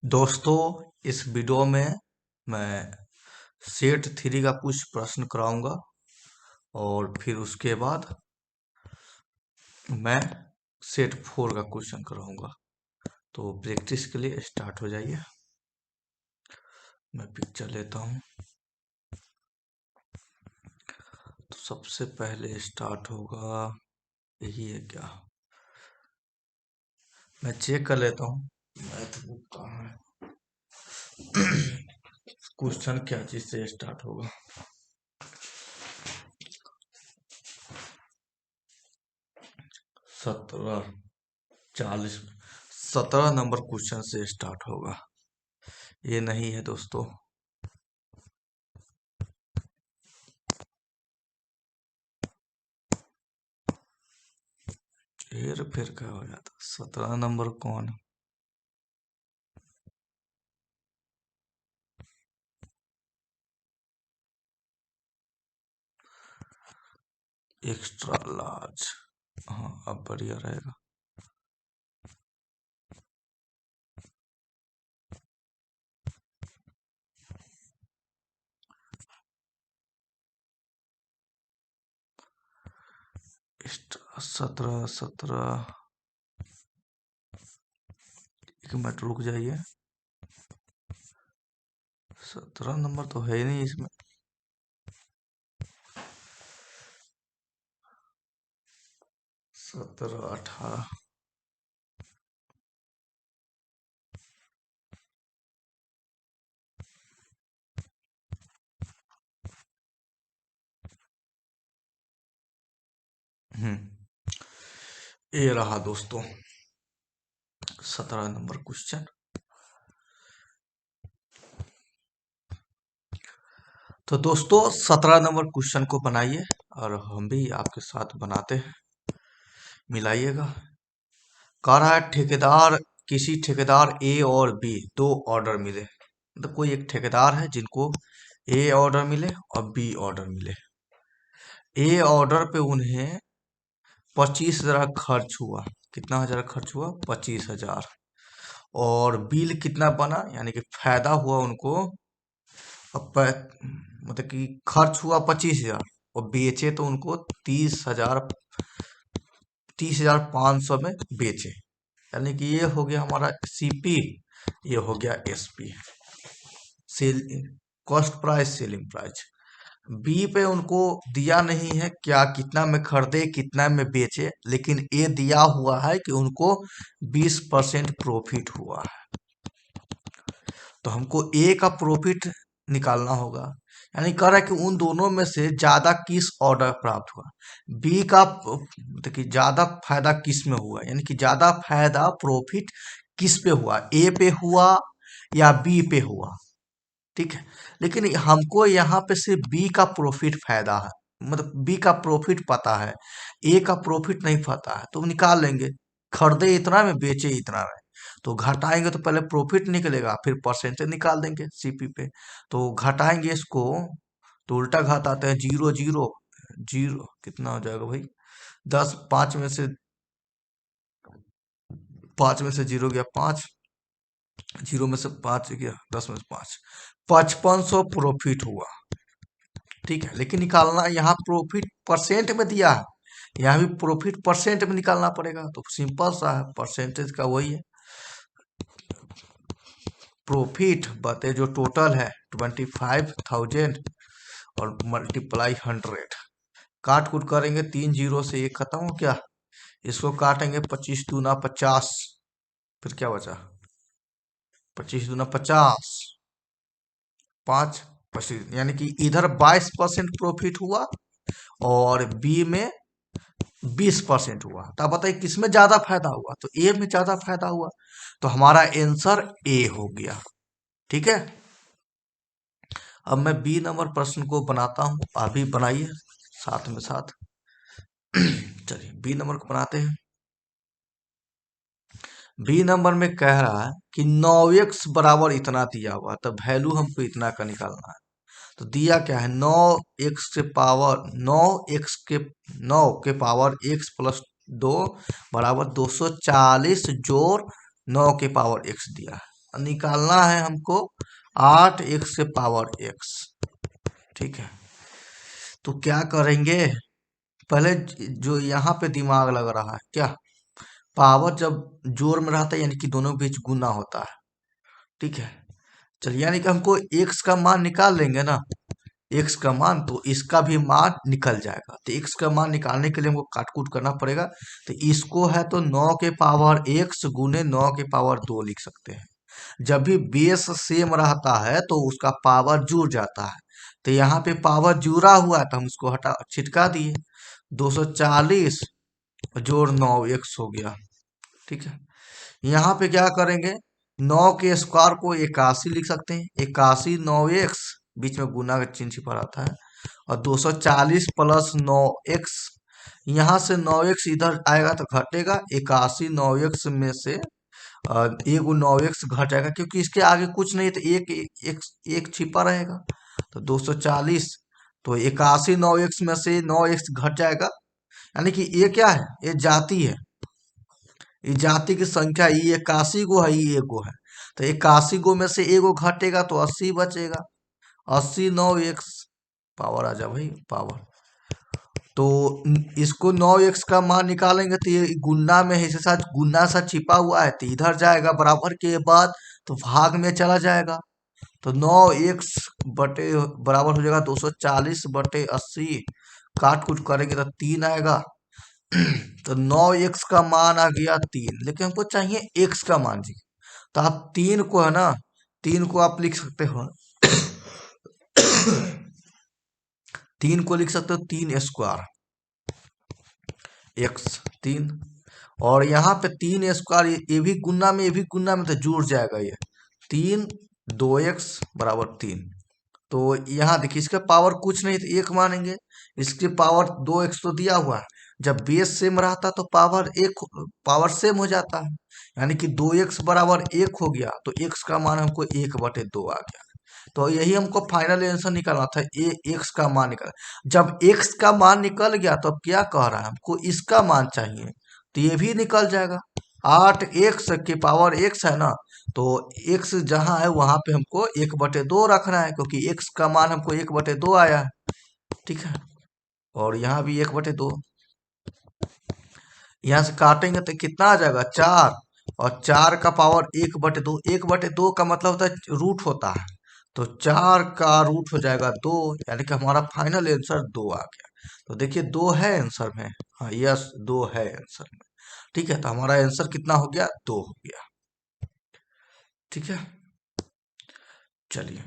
दोस्तों, इस वीडियो में मैं सेट थ्री का कुछ प्रश्न कराऊंगा और फिर उसके बाद मैं सेट फोर का क्वेश्चन कराऊंगा। तो प्रैक्टिस के लिए स्टार्ट हो जाइए। मैं पिक्चर लेता हूँ। तो सबसे पहले स्टार्ट होगा, यही है क्या? मैं चेक कर लेता हूँ मैथ बुक कहाँ है। क्वेश्चन क्या चीज से स्टार्ट होगा? 17 क्वेश्चन से स्टार्ट होगा। ये नहीं है दोस्तों। फिर क्या हो जाता? 17 कौन? Extra large. हाँ, अब बढ़िया रहेगा। एक्स्ट्रा 17 एक मिनट रुक जाइए। 17 तो है ही नहीं इसमें। 17 18 ये रहा दोस्तों 17 क्वेश्चन। तो दोस्तों 17 क्वेश्चन को बनाइए और हम भी आपके साथ बनाते हैं। मिलाइएगा। कह रहा है ठेकेदार, किसी ठेकेदार ए और बी दो ऑर्डर मिले। मतलब कोई एक ठेकेदार है जिनको ए ऑर्डर मिले और बी ऑर्डर मिले। ए ऑर्डर पे उन्हें 25,000 खर्च हुआ। कितना हजार खर्च हुआ? 25,000। और बिल कितना बना, यानी कि फायदा हुआ उनको। अब मतलब कि खर्च हुआ 25,000 और बेचे तो उनको 30,000, 30,500 में बेचे। यानी कि ये हो गया हमारा सीपी, ये हो गया SP, sell cost price, selling price. B पे उनको दिया नहीं है क्या, कितना में खरीदे कितना में बेचे, लेकिन ये दिया हुआ है कि उनको 20% प्रॉफिट हुआ है। तो हमको ए का प्रॉफिट निकालना होगा। यानी कह रहा है कि उन दोनों में से ज्यादा किस ऑर्डर प्राप्त हुआ। बी का मतलब कि ज्यादा फायदा किस में हुआ, यानी कि ज्यादा फायदा प्रॉफिट किस पे हुआ, ए पे हुआ या बी पे हुआ। ठीक है, लेकिन हमको यहाँ पे सिर्फ बी का प्रॉफिट फायदा है, मतलब बी का प्रॉफिट पता है, ए का प्रॉफिट नहीं पता है। तो निकाल लेंगे, खरीदे इतना में बेचे इतना में। तो घटाएंगे तो पहले प्रॉफिट निकलेगा, फिर परसेंटेज निकाल देंगे सीपी पे। तो घटाएंगे इसको तो उल्टा घटाते हैं, जीरो जीरो जीरो कितना हो जाएगा भाई? 10, 5 में से जीरो गया 5, जीरो में से 5 गया 10 में से 5, 5500 प्रॉफिट हुआ। ठीक है, लेकिन निकालना यहाँ प्रॉफिट परसेंट में दिया है, यहाँ भी प्रॉफिट परसेंट में निकालना पड़ेगा। तो सिंपल सा है, परसेंटेज का वही है, प्रॉफिट बटे जो टोटल है 25,000 और मल्टीप्लाई 100। काट कूट करेंगे, 3 जीरो से एक खत्म हो क्या, इसको काटेंगे 25 दूना 50, फिर क्या बचा? 25 दूना 50, 5 25, यानी कि इधर 22% प्रॉफिट हुआ और बी में 20% हुआ। तो आप बताइए किसमें ज्यादा फायदा हुआ? तो ए में ज्यादा फायदा हुआ। तो हमारा आंसर ए हो गया। ठीक है, अब मैं बी नंबर प्रश्न को बनाता हूं, आप भी बनाइए साथ में साथ। चलिए बी नंबर को बनाते हैं। बी नंबर में कह रहा है कि 9x बराबर इतना दिया हुआ, तो वैल्यू हमको इतना का निकालना है। तो दिया क्या है, 9x के पावर 9x के 9 के पावर x प्लस 2 बराबर 240 जोड़ 9 के पावर x दिया है। निकालना है हमको 8x से पावर x। ठीक है, तो क्या करेंगे, पहले जो यहाँ पे दिमाग लग रहा है क्या, पावर जब जोड़ में रहता है यानी कि दोनों के बीच गुना होता है। ठीक है, चलिए यानी कि हमको x का मान निकाल लेंगे ना, x का मान, तो इसका भी मान निकल जाएगा। तो x का मान निकालने के लिए हमको काट कूट करना पड़ेगा। तो इसको है तो 9 के पावर x गुने 9 के पावर 2 लिख सकते हैं। जब भी बेस सेम रहता है तो उसका पावर जुड़ जाता है। तो यहाँ पे पावर जुड़ा हुआ है तो हम इसको हटा छिटका दिए, 240 जोड़ 9x हो गया। ठीक है, यहाँ पे क्या करेंगे, 9 के स्क्वायर को 81 लिख सकते हैं, 81 9x, बीच में गुना का चिन्ह छिपा रहता है, और 240 प्लस 9x, यहाँ से 9x इधर आएगा तो घटेगा, 81 9x में से एगो 9x घट जाएगा क्योंकि इसके आगे कुछ नहीं, तो एक छिपा रहेगा, तो 240, तो 81 9x में से 9x घट जाएगा, यानी कि ये क्या है, ये जाति है, ये जाति की संख्या, ये 81 गो है, ये एगो है, तो 81 गो में से एगो घटेगा तो 80 बचेगा, 80 9x पावर आ जा भाई पावर। तो इसको 9x का मान निकालेंगे तो ये गुना में है, इसके साथ गुना सा छिपा हुआ है, तो इधर जाएगा बराबर के बाद तो भाग में चला जाएगा, तो 9x बटे बराबर हो जाएगा 240/80, काट कुट करेंगे तो 3 आएगा। तो 9x का मान आ गया 3, लेकिन हमको चाहिए x का मान जी, तो आप 3 को है ना, 3 को आप लिख सकते हो 3 को लिख सकते हो 3 स्क्वायर x 3, और यहाँ पे 3 स्क्वायर, ये भी गुना में, ये भी गुना में, तो जुड़ जाएगा ये 3 2x बराबर 3। तो यहाँ देखिए इसका पावर कुछ नहीं तो एक मानेंगे, इसके पावर 2x तो दिया हुआ है, जब बेस सेम रहता तो पावर एक, पावर सेम हो जाता है, यानी कि 2x बराबर 1 हो गया, तो x का मान हमको 1/2 आ गया। तो यही हमको फाइनल आंसर निकालना था, ये x का मान निकाल, जब x का मान निकल गया तो अब क्या कह रहा है, हमको इसका मान चाहिए, तो ये भी निकल जाएगा, 8x की पावर x है ना, तो x जहां है वहां पे हमको 1/2 रखना है, क्योंकि x का मान हमको 1/2 आया है। ठीक है, और यहाँ भी 1/2, यहाँ से काटेंगे तो कितना आ जाएगा 4, और 4 का पावर 1/2, 1/2 का मतलब होता है रूट होता है, तो 4 का रूट हो जाएगा 2, यानी कि हमारा फाइनल आंसर 2 आ गया। तो देखिए 2 है आंसर में, हाँ यस 2 है आंसर में। ठीक है, तो हमारा आंसर कितना हो गया, 2 हो गया। ठीक है, चलिए,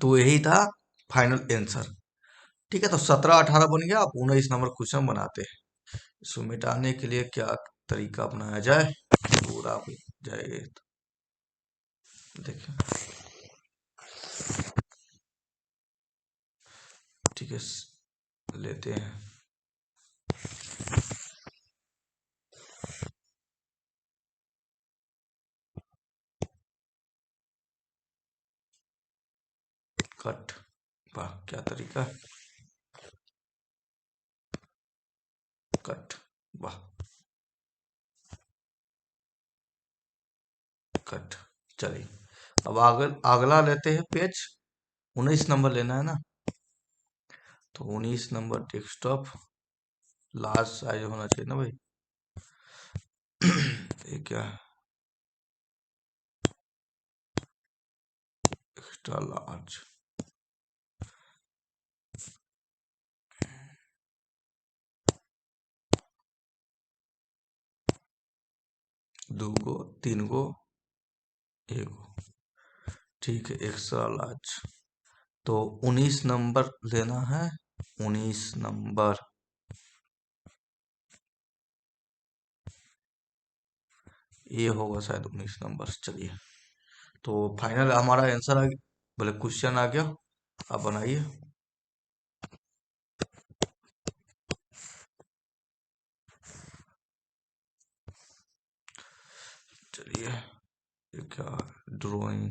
तो यही था फाइनल आंसर। ठीक है, तो 17 18 बन गया, अब 19 नंबर क्वेश्चन बनाते हैं। इसको मिटाने के लिए क्या तरीका अपनाया जाए, पूरा हो जाए, देखिए। ठीक है, लेते हैं, कट, वाह क्या तरीका है, कट, वाह, कट। चलिए, अब अगला लेते हैं पेज, 19 नंबर लेना है ना, तो 19 नंबर डेस्कटॉप लार्ज साइज होना चाहिए ना भाई। ये क्या है, एक्स्ट्रा लार्ज, दो गो, तीन गो, एगो। ठीक है, एक्स्ट्रा लार्ज, तो 19 नंबर लेना है, 19 नंबर, ये होगा शायद 19 नंबर। चलिए, तो फाइनल हमारा आंसर आ गया, बोले क्वेश्चन आ गया, आप बनाइए। चलिए, ये क्या ड्राइंग,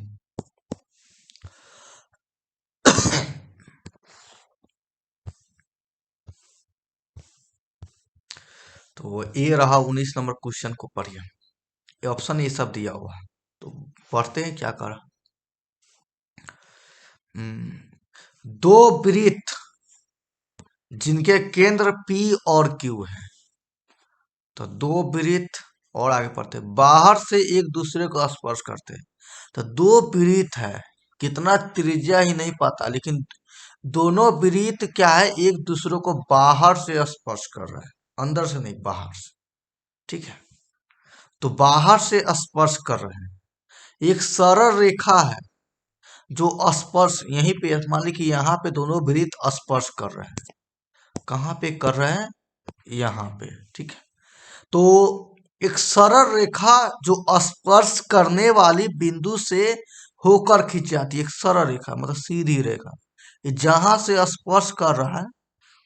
तो ये रहा 19 नंबर क्वेश्चन को पढ़िए। ये ऑप्शन ये सब दिया हुआ है। तो पढ़ते हैं क्या करा। दो वृत्त जिनके केंद्र P और Q है। तो दो वृत्त, और आगे पढ़ते हैं, बाहर से एक दूसरे को स्पर्श करते हैं। तो दो वृत्त है, कितना त्रिज्या ही नहीं पता, लेकिन दोनों वृत्त क्या है, एक दूसरे को बाहर से स्पर्श कर रहे हैं, अंदर से नहीं, बाहर से। ठीक है, तो बाहर से स्पर्श कर रहे हैं। एक सरल रेखा है जो स्पर्श, यहीं पे मान ली कि यहाँ पे दोनों वृत्त स्पर्श कर रहे हैं। कहाँ पे कर रहे हैं, यहाँ पे। ठीक है, तो एक सरल रेखा जो स्पर्श करने वाली बिंदु से होकर खींची जाती है, एक सरल रेखा मतलब सीधी रेखा, जहां से स्पर्श कर रहा है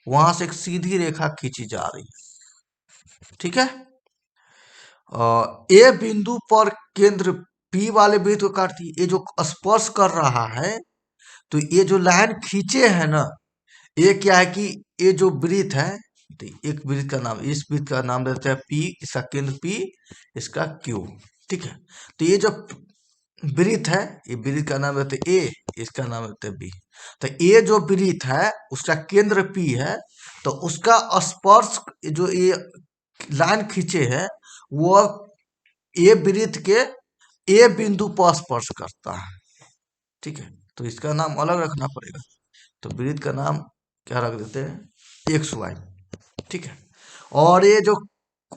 वहां से एक सीधी रेखा खींची जा रही है। ठीक है, ए बिंदु पर केंद्र P वाले वृत्त को काटती है। ये जो स्पर्श कर रहा है, तो ये जो लाइन खींचे है ना, ये क्या है कि ये जो वृत्त है, तो एक वृत्त का नाम, इस वृत्त का नाम देते हैं P, इसका केंद्र P, इसका Q। ठीक है, तो ये जो वृत्त है, ये वृत्त का नाम देते हैं A, इसका नाम देते हैं B। तो ये जो वृत्त है उसका केंद्र P है, तो उसका स्पर्श जो ये लाइन खींचे है वो ए वृत्त के ए बिंदु पर स्पर्श करता है। ठीक है, तो इसका नाम अलग रखना पड़ेगा। तो वृत्त का नाम क्या रख देते हैं, एक्स वाई। ठीक है, और ये जो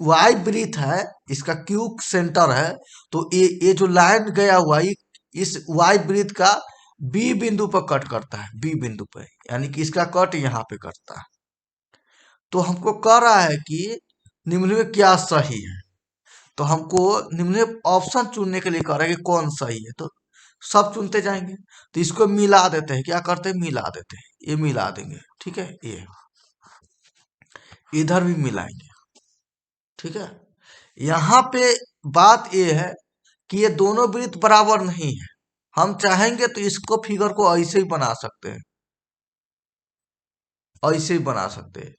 वाई वृत्त है, इसका क्यू सेंटर है, तो ये जो लाइन गया हुआ इस वाई वृत्त का बी बिंदु पर कट करता है, बी बिंदु पर, यानी कि इसका कट यहाँ पे करता है। तो हमको कह रहा है कि निम्न में क्या सही है, तो हमको निम्न ऑप्शन चुनने के लिए कह रहा है कि कौन सही है। तो सब चुनते जाएंगे, तो इसको मिला देते हैं, क्या करते हैं, मिला देते हैं, ये मिला देंगे। ठीक है, ये इधर भी मिलाएंगे। ठीक है, यहाँ पे बात ये है कि ये दोनों वृत्त बराबर नहीं है। हम चाहेंगे तो इसको फिगर को ऐसे ही बना सकते हैं, ऐसे ही बना सकते हैं।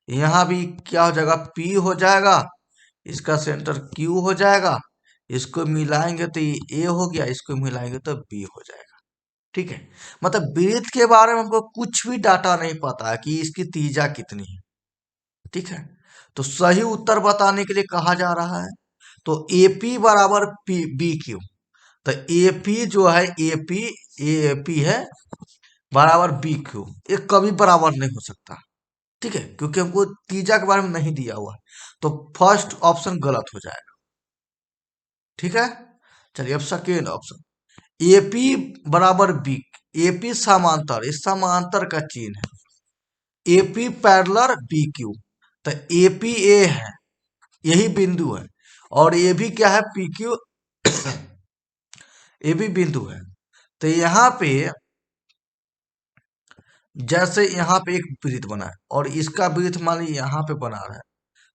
यहाँ भी क्या हो जाएगा, P हो जाएगा, इसका सेंटर Q हो जाएगा, इसको मिलाएंगे तो ये A हो गया, इसको मिलाएंगे तो B हो जाएगा। ठीक है, मतलब वृत्त के बारे में हमको कुछ भी डाटा नहीं पता है कि इसकी त्रिज्या कितनी है। ठीक है, तो सही उत्तर बताने के लिए कहा जा रहा है, तो AP बराबर BQ। तो AP जो है, AP है बराबर BQ, ये कभी बराबर नहीं हो सकता। ठीक है, क्योंकि हमको त्रिज्या के बारे में नहीं दिया हुआ है, तो फर्स्ट ऑप्शन गलत हो जाएगा। ठीक है, चलिए अब सेकेंड ऑप्शन, AP बराबर B। AP समांतर, इस समांतर का चिन्ह है, AP पैरेलल BQ। तो AP A है, यही बिंदु है, और ये भी क्या है, PQ ये भी बिंदु है। तो यहाँ पे जैसे यहाँ पे एक वृत्त बना है और इसका वृत्त मान लीजिए यहाँ पे बना रहा है,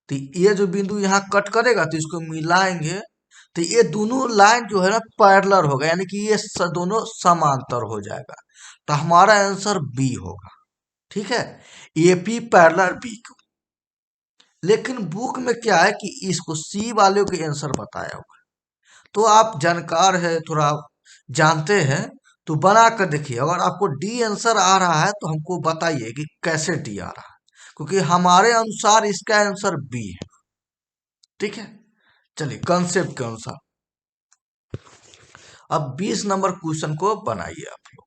तो ये जो बिंदु यहाँ कट करेगा तो इसको मिलाएंगे, तो ये दोनों लाइन जो है ना पैरेलल होगा, यानी कि ये दोनों समांतर हो जाएगा। तो हमारा आंसर बी होगा। ठीक है, एपी पैरेलल बी को। लेकिन बुक में क्या है कि इसको सी वाले के आंसर बताया हुआ है। तो आप जानकार है, थोड़ा जानते हैं, तो बना कर देखिए। अगर आपको डी आंसर आ रहा है तो हमको बताइए कि कैसे डी आ रहा है, क्योंकि हमारे अनुसार इसका आंसर बी है। ठीक है, चलिए कंसेप्ट के अनुसार अब 20 नंबर क्वेश्चन को बनाइए आप लोग।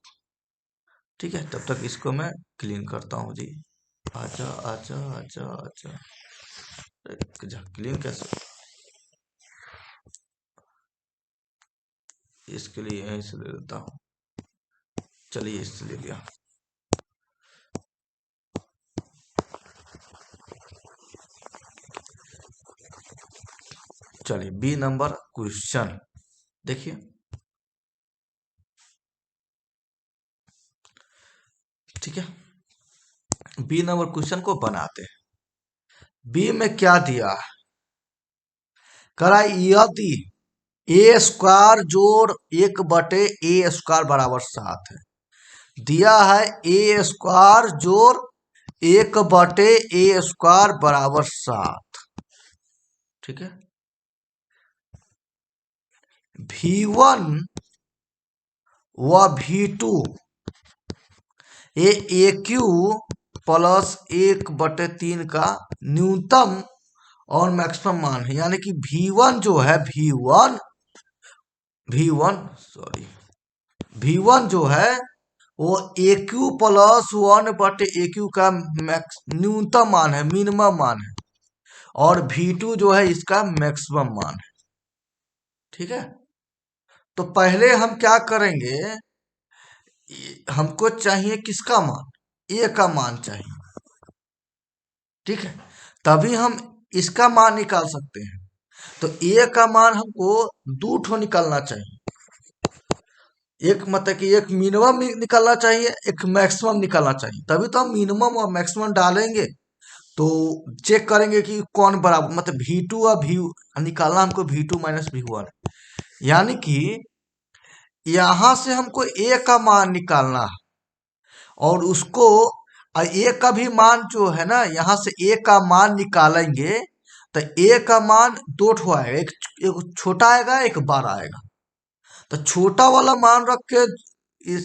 ठीक है, तब तक इसको मैं क्लीन करता हूँ जी। आजा आजा आजा आजा, क्लीन कैसे, इसके लिए यहीं से ले लेता हूँ। चलिए इससे ले लिया। चलिए बी नंबर क्वेश्चन देखिए। ठीक है, बी नंबर क्वेश्चन को बनाते हैं। बी में क्या दिया है, करा यदि ए स्क्वायर जोड़ 1/a² बराबर 7 है। दिया है ए स्क्वायर जोड़ 1/a² बराबर 7। ठीक है, V1 व V2 ये AQ प्लस 1/3 का न्यूनतम और मैक्सिमम मान है। यानी कि V1 जो है V1 जो है वो AQ प्लस 1/AQ का न्यूनतम मान है, मिनिमम मान है, और V2 जो है इसका मैक्सिमम मान है। ठीक है, तो पहले हम क्या करेंगे, हमको चाहिए किसका मान, ए का मान चाहिए। ठीक है, तभी हम इसका मान निकाल सकते हैं। तो ए का मान हमको दो ठो निकालना चाहिए, एक मतलब कि एक मिनिमम निकालना चाहिए, एक मैक्सिमम निकालना चाहिए, तभी तो हम मिनिमम और मैक्सिमम डालेंगे तो चेक करेंगे कि कौन बराबर, मतलब V2 और V निकालना हमको V2 माइनस V1। यानी कि यहां से हमको ए का मान निकालना है, और उसको ए का भी मान जो है ना, यहां से ए का मान निकालेंगे तो ए का मान दो ठो आएगा, एक छोटा आएगा, एक बड़ा आएगा। तो छोटा वाला मान रख के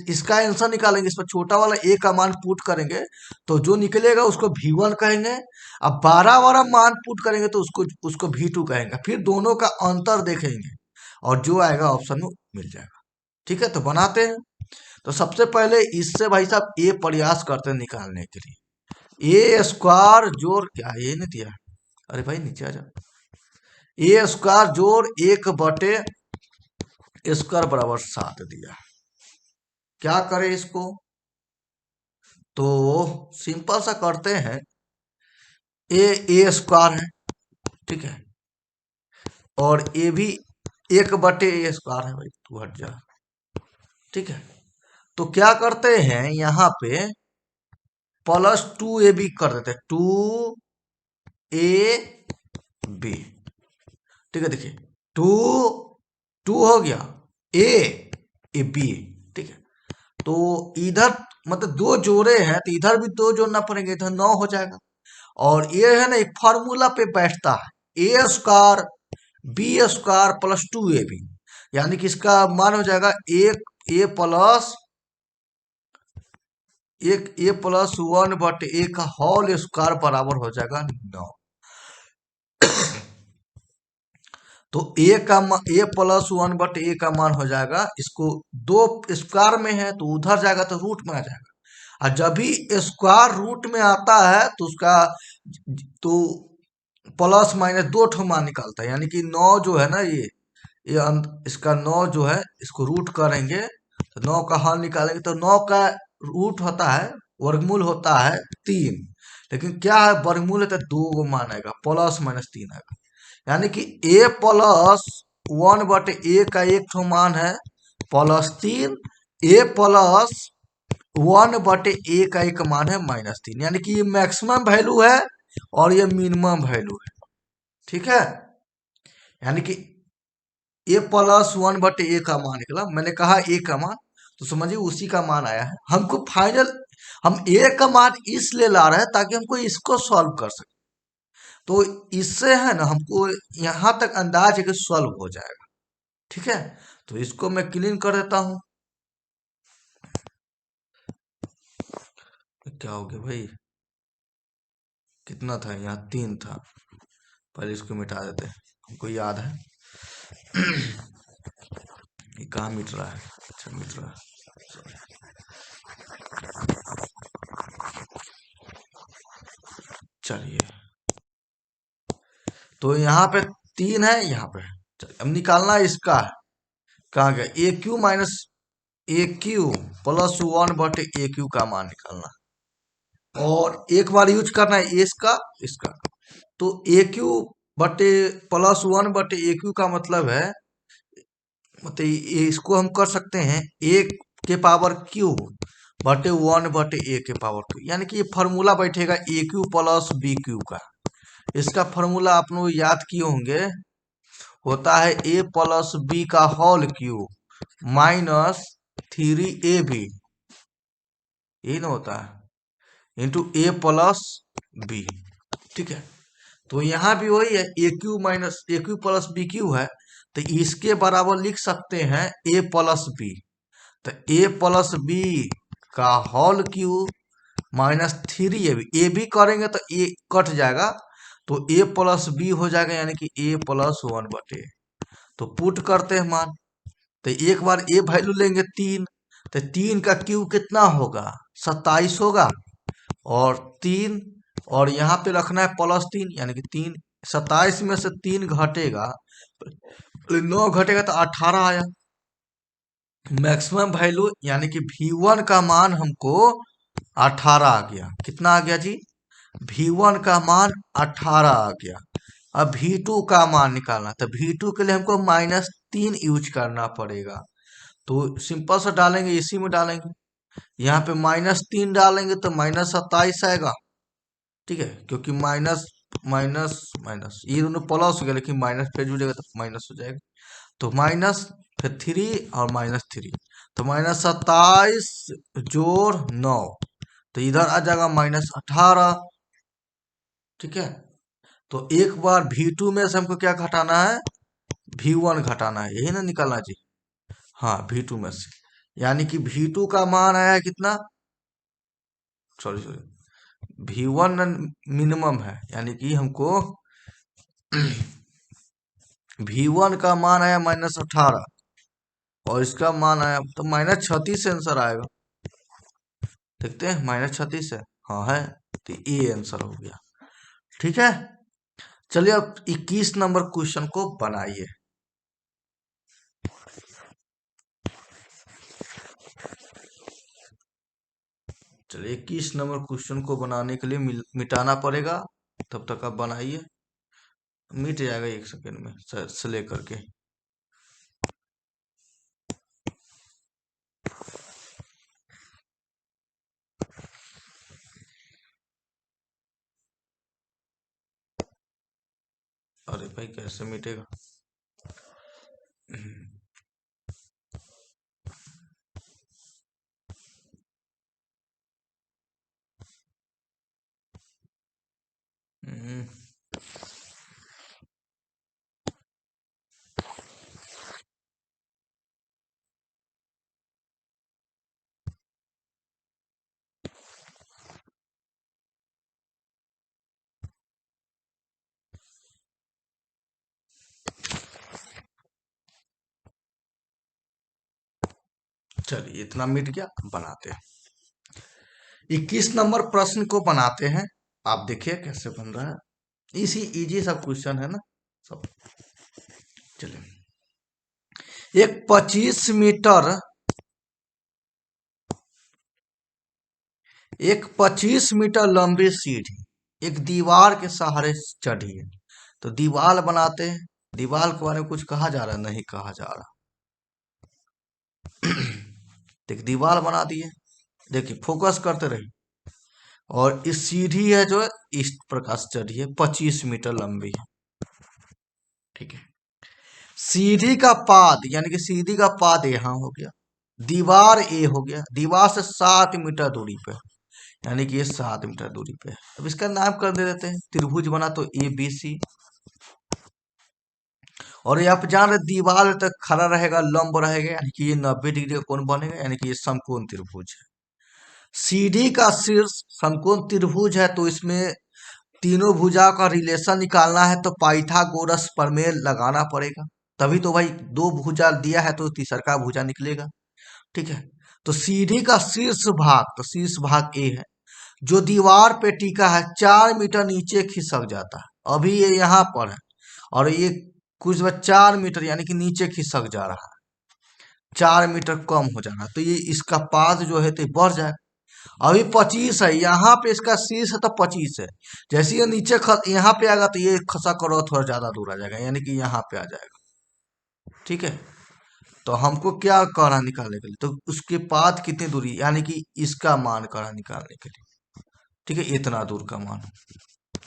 इसका आंसर निकालेंगे, इस पर छोटा वाला ए का मान पुट करेंगे तो जो निकलेगा उसको V1 कहेंगे। अब 12 वाला मान पुट करेंगे तो उसको V2 कहेंगे। फिर दोनों का अंतर देखेंगे और जो आएगा ऑप्शन में मिल जाएगा। ठीक है, तो बनाते हैं। तो सबसे पहले इससे भाई साहब ए प्रयास करते हैं निकालने के लिए। ए स्क्वायर जोड़, क्या ये नहीं दिया, अरे भाई नीचे आ जा। ए स्क्वायर जोड़ 1/स्क्वायर बराबर 7 दिया। क्या करें इसको, तो सिंपल सा करते हैं। ए स्क्वायर है, ठीक है, और ए भी 1/a स्क्वायर है। भाई तू हट जा। ठीक है, तो क्या करते हैं यहाँ पे +2ab कर देते हैं, 2ab। ठीक है, देखिए 2 हो गया, ए बी। ठीक है, तो इधर मतलब दो जोड़े हैं तो इधर भी दो जोड़ना पड़ेंगे, इधर 9 हो जाएगा। और ये है ना, एक फार्मूला पे बैठता है, ए स्क्वायर बी स्क्वायर +2ab, यानी कि इसका मान हो जाएगा ए प्लस 1/a का होल स्क्वायर बराबर हो जाएगा 9। तो ए +1/a का मान हो जाएगा, इसको दो स्क्वायर में है तो उधर जाएगा तो रूट में आ जाएगा। और जब भी स्क्वायर रूट में आता है तो उसका तो प्लस माइनस दो ठो मान निकालता है। यानी कि 9 जो है ना, इसका 9 जो है, इसको रूट करेंगे तो 9 का हल निकालेंगे तो 9 का रूट होता है, वर्गमूल होता है 3। लेकिन क्या है, वर्गमूल है तो दो मान आएगा, +-3 आएगा। यानी कि a प्लस 1/a का एक ठो मान है +3, a प्लस 1/a का एक मान है -3। यानी कि ये मैक्सिमम वैल्यू है और ये मिनिमम वैल्यू है। ठीक है, यानी कि a + 1/a का मान निकला, मैंने कहा a का मान, तो समझिए उसी का मान आया है। हमको फाइनल, हम a का मान इसलिए ला रहे हैं ताकि हमको इसको सॉल्व कर सके। तो इससे है ना, हमको यहां तक अंदाज है कि सॉल्व हो जाएगा। ठीक है, तो इसको मैं क्लीन कर देता हूं। क्या हो गया भाई, कितना था यहाँ, 3 था। पहले इसको मिटा देते हैं, हमको याद है। ये कहाँ मिट रहा है, अच्छा मिट रहा है, चलिए। तो यहाँ पे 3 है, यहाँ पे चलिए अब निकालना इसका है। कहाँ गया, AQ प्लस 1/AQ का मान निकालना, और एक बार यूज करना है इसका। तो AQ बटे +1/AQ का मतलब है, मतलब इसको हम कर सकते हैं एक के पावर क्यू बटे 1/a के पावर क्यू। यानी कि ये फॉर्मूला बैठेगा AQ प्लस BQ का। इसका फॉर्मूला आप लोग याद किए होंगे, होता है a प्लस बी का होल क्यूब -3ab, यही ना होता है, इंटू a प्लस बी। ठीक है, तो यहाँ भी वही है, AQ प्लस BQ है, तो इसके बराबर लिख सकते हैं ए प्लस बी। तो ए प्लस बी का whole cube minus 3ab, A B करेंगे तो ए कट जाएगा, तो ए प्लस बी हो जाएगा, यानी कि ए प्लस 1/। तो पुट करते हैं मान, तो एक बार ए वैल्यू लेंगे 3, तो 3 का क्यूब कितना होगा, 27 होगा, और 3, और यहाँ पे रखना है +3, यानी कि 3, 27 में से 3 घटेगा, 9 घटेगा तो 18 आया मैक्सिमम वैल्यू, यानी कि V1 का मान हमको 18 आ गया। कितना आ गया जी, V1 का मान 18 आ गया। अब V2 का मान निकालना, तो V2 के लिए हमको -3 यूज करना पड़ेगा। तो सिंपल से डालेंगे, इसी में डालेंगे, यहाँ पे -3 डालेंगे तो -27 आएगा। ठीक है, क्योंकि माइनस माइनस माइनस ये दोनों प्लस हो गया, लेकिन माइनस फिर जुड़ेगा तो माइनस हो जाएगा। तो माइनस फिर 3 और -3, तो -27 जोड़ 9, तो इधर आ जाएगा -18। ठीक है, तो एक बार V2 में से हमको क्या घटाना है, V1 घटाना है, यही ना निकालना जी। हाँ, V2 में से, यानी कि V2 का मान आया है कितना, सॉरी V1 मिनिमम है, यानी कि हमको V1 का मान आया -18, और इसका मान आया तो -36 आंसर आएगा। देखते हैं, -36 है, हाँ है, तो ये आंसर हो गया। ठीक है, चलिए अब 21 नंबर क्वेश्चन को बनाइए। चलिए 21 नंबर क्वेश्चन को बनाने के लिए मिटाना पड़ेगा, तब तक आप बनाइए, मिट जाएगा 1 सेकेंड में से लेकर के। अरे भाई कैसे मिटेगा, हम्म, चलिए इतना मिट गया, बनाते हैं 21 नंबर प्रश्न को बनाते हैं। आप देखिए कैसे बन रहा है, इसी इजी सब क्वेश्चन है ना सब। चलिए, एक 25 मीटर लंबी सीढ़ी एक दीवार के सहारे चढ़ी है। तो दीवार बनाते हैं, दीवार के बारे में कुछ कहा जा रहा है, नहीं कहा जा रहा। देख दीवार बना दिए, देखिए फोकस करते रहिए, और इस सीढ़ी है जो इस प्रकार से चढ़ी है, 25 मीटर लंबी है। ठीक है, सीढ़ी का पाद, यानी कि सीढ़ी का पाद यहाँ हो गया, दीवार ए हो गया, दीवार से 7 मीटर दूरी पे, यानी कि ये 7 मीटर दूरी पे है। अब इसका नाम कर दे देते हैं, त्रिभुज बना तो ABC। और ये आप जान रहे दीवार तक खड़ा रहेगा, लंब रहेगा, यानी कि ये 90 डिग्री का कोण बनेगा, यानी कि ये समकोण त्रिभुज है। सीढ़ी का शीर्ष समकोण त्रिभुज है, तो इसमें तीनों भुजा का रिलेशन निकालना है, तो पाइथागोरस प्रमेय लगाना पड़ेगा, तभी तो भाई 2 भुजा दिया है तो तीसरा भुजा निकलेगा। ठीक है, तो सीढ़ी का शीर्ष भाग, तो शीर्ष भाग ए है, जो दीवार पे टिका है, 4 मीटर नीचे खिसक जाता है। अभी ये यहाँ पर है, और ये कुछ 4 मीटर यानी कि नीचे खिसक जा रहा है, 4 मीटर कम हो जा रहा है, तो ये इसका पाद जो है तो बढ़ जाए। अभी 25 है, यहाँ पे इसका शीर्ष है तो 25 है, जैसे ये नीचे यहाँ पे आएगा तो ये खसा करो थोड़ा ज्यादा दूर आ जाएगा, यानी कि यहाँ पे आ जाएगा। ठीक है, तो हमको क्या करना निकालने के लिए, तो उसके पाद कितनी दूरी, यानी कि इसका मान करना निकालने के लिए। ठीक है, इतना दूर का मान,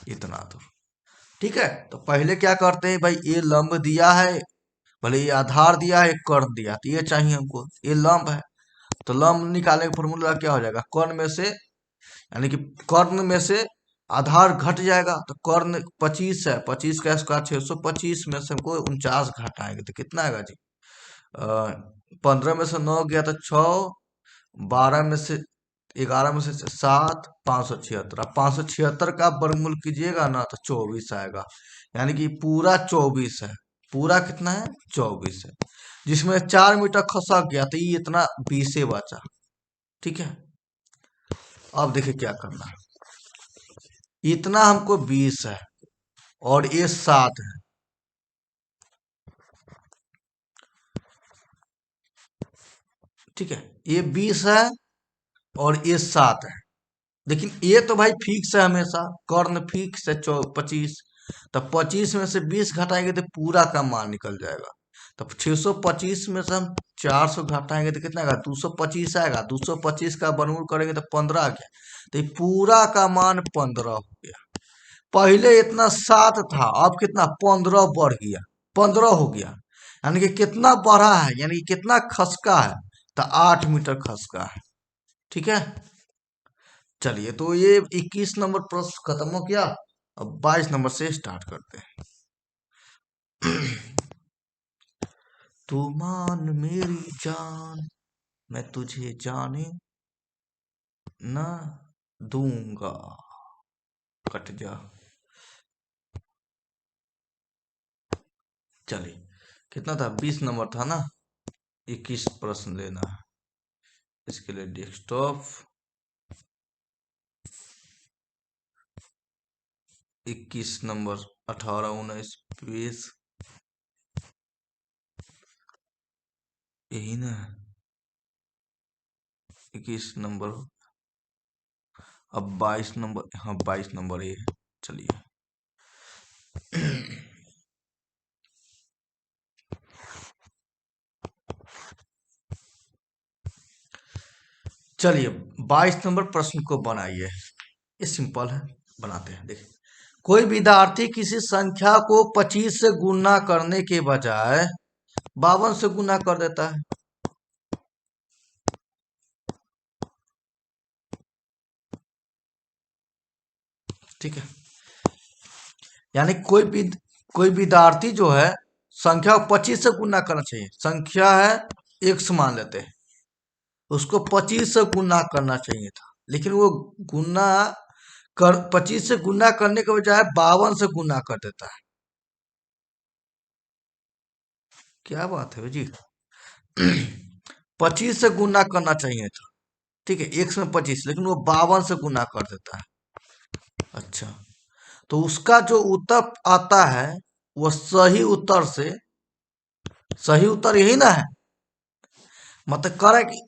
इतना दूर। ठीक है, तो पहले क्या करते हैं भाई, ये लंब दिया है, भले ये आधार दिया है, कर्ण दिया, तो ये चाहिए हमको, ये लंब है, तो लंब निकालने का फॉर्मूला क्या हो जाएगा, कर्ण में से, यानी कि कर्ण में से आधार घट जाएगा तो कर्ण 25 है, 25 का स्क्वायर 625 में से हमको 49 घटाएंगे तो कितना आएगा जी? 15 में से 9 गया तो 6, 12 में से 11 में से 7, 576। अब 576 का वर्गमूल कीजिएगा ना तो 24 आएगा, यानी कि पूरा 24 है। पूरा कितना है? 24 है, जिसमें 4 मीटर खसक गया तो ये इतना 20 बचा। ठीक है, अब देखिए क्या करना है। इतना हमको 20 है और ये 7 है। ठीक है, ये 20 है और ये 7 है, लेकिन ये तो भाई फिक्स है हमेशा, कर्ण फिक्स है 25। तब 25 में से 20 घटाएंगे तो पूरा का मान निकल जाएगा। तब 625 में से हम 400 घटाएंगे तो कितना आएगा? 225 आएगा। 225 का वर्गमूल करेंगे तो 15 आ गया, तो ये पूरा का मान 15 हो गया। पहले इतना 7 था, अब कितना? 15 बढ़ गया, 15 हो गया। यानी कि कितना बढ़ा है, यानी कि कितना खसका है? तो 8 मीटर खसका है। ठीक है, चलिए तो ये 21 नंबर प्रश्न खत्म हो गया। अब 22 नंबर से स्टार्ट करते हैं। तू मान मेरी जान, मैं तुझे जाने न दूंगा, कट जा। चलिए, कितना था? 20 नंबर था ना। 21 प्रश्न लेना है, इसके लिए डेस्कटॉप 21 नंबर, 18, 19, 20, यही ना? 21 नंबर। अब 22 नंबर, हाँ 22 नंबर ये है। चलिए चलिए 22 नंबर प्रश्न को बनाइए। ये सिंपल है, बनाते हैं। देखिए, कोई विद्यार्थी किसी संख्या को 25 से गुणा करने के बजाय 52 से गुणा कर देता है। ठीक है, यानी कोई विद्यार्थी जो है संख्या को 25 से गुणा करना चाहिए। संख्या है x मान लेते हैं, उसको 25 से गुणा करना चाहिए था, लेकिन वो गुणा कर 25 से गुणा करने के बजाय 52 से गुणा कर देता है। क्या बात है जी? 25 से गुणा करना चाहिए था। ठीक है, x में 25, लेकिन वो 52 से गुणा कर देता है। अच्छा, तो उसका जो उत्तर आता है वो सही उत्तर से, सही उत्तर यही ना है। मतलब कह रहा है कि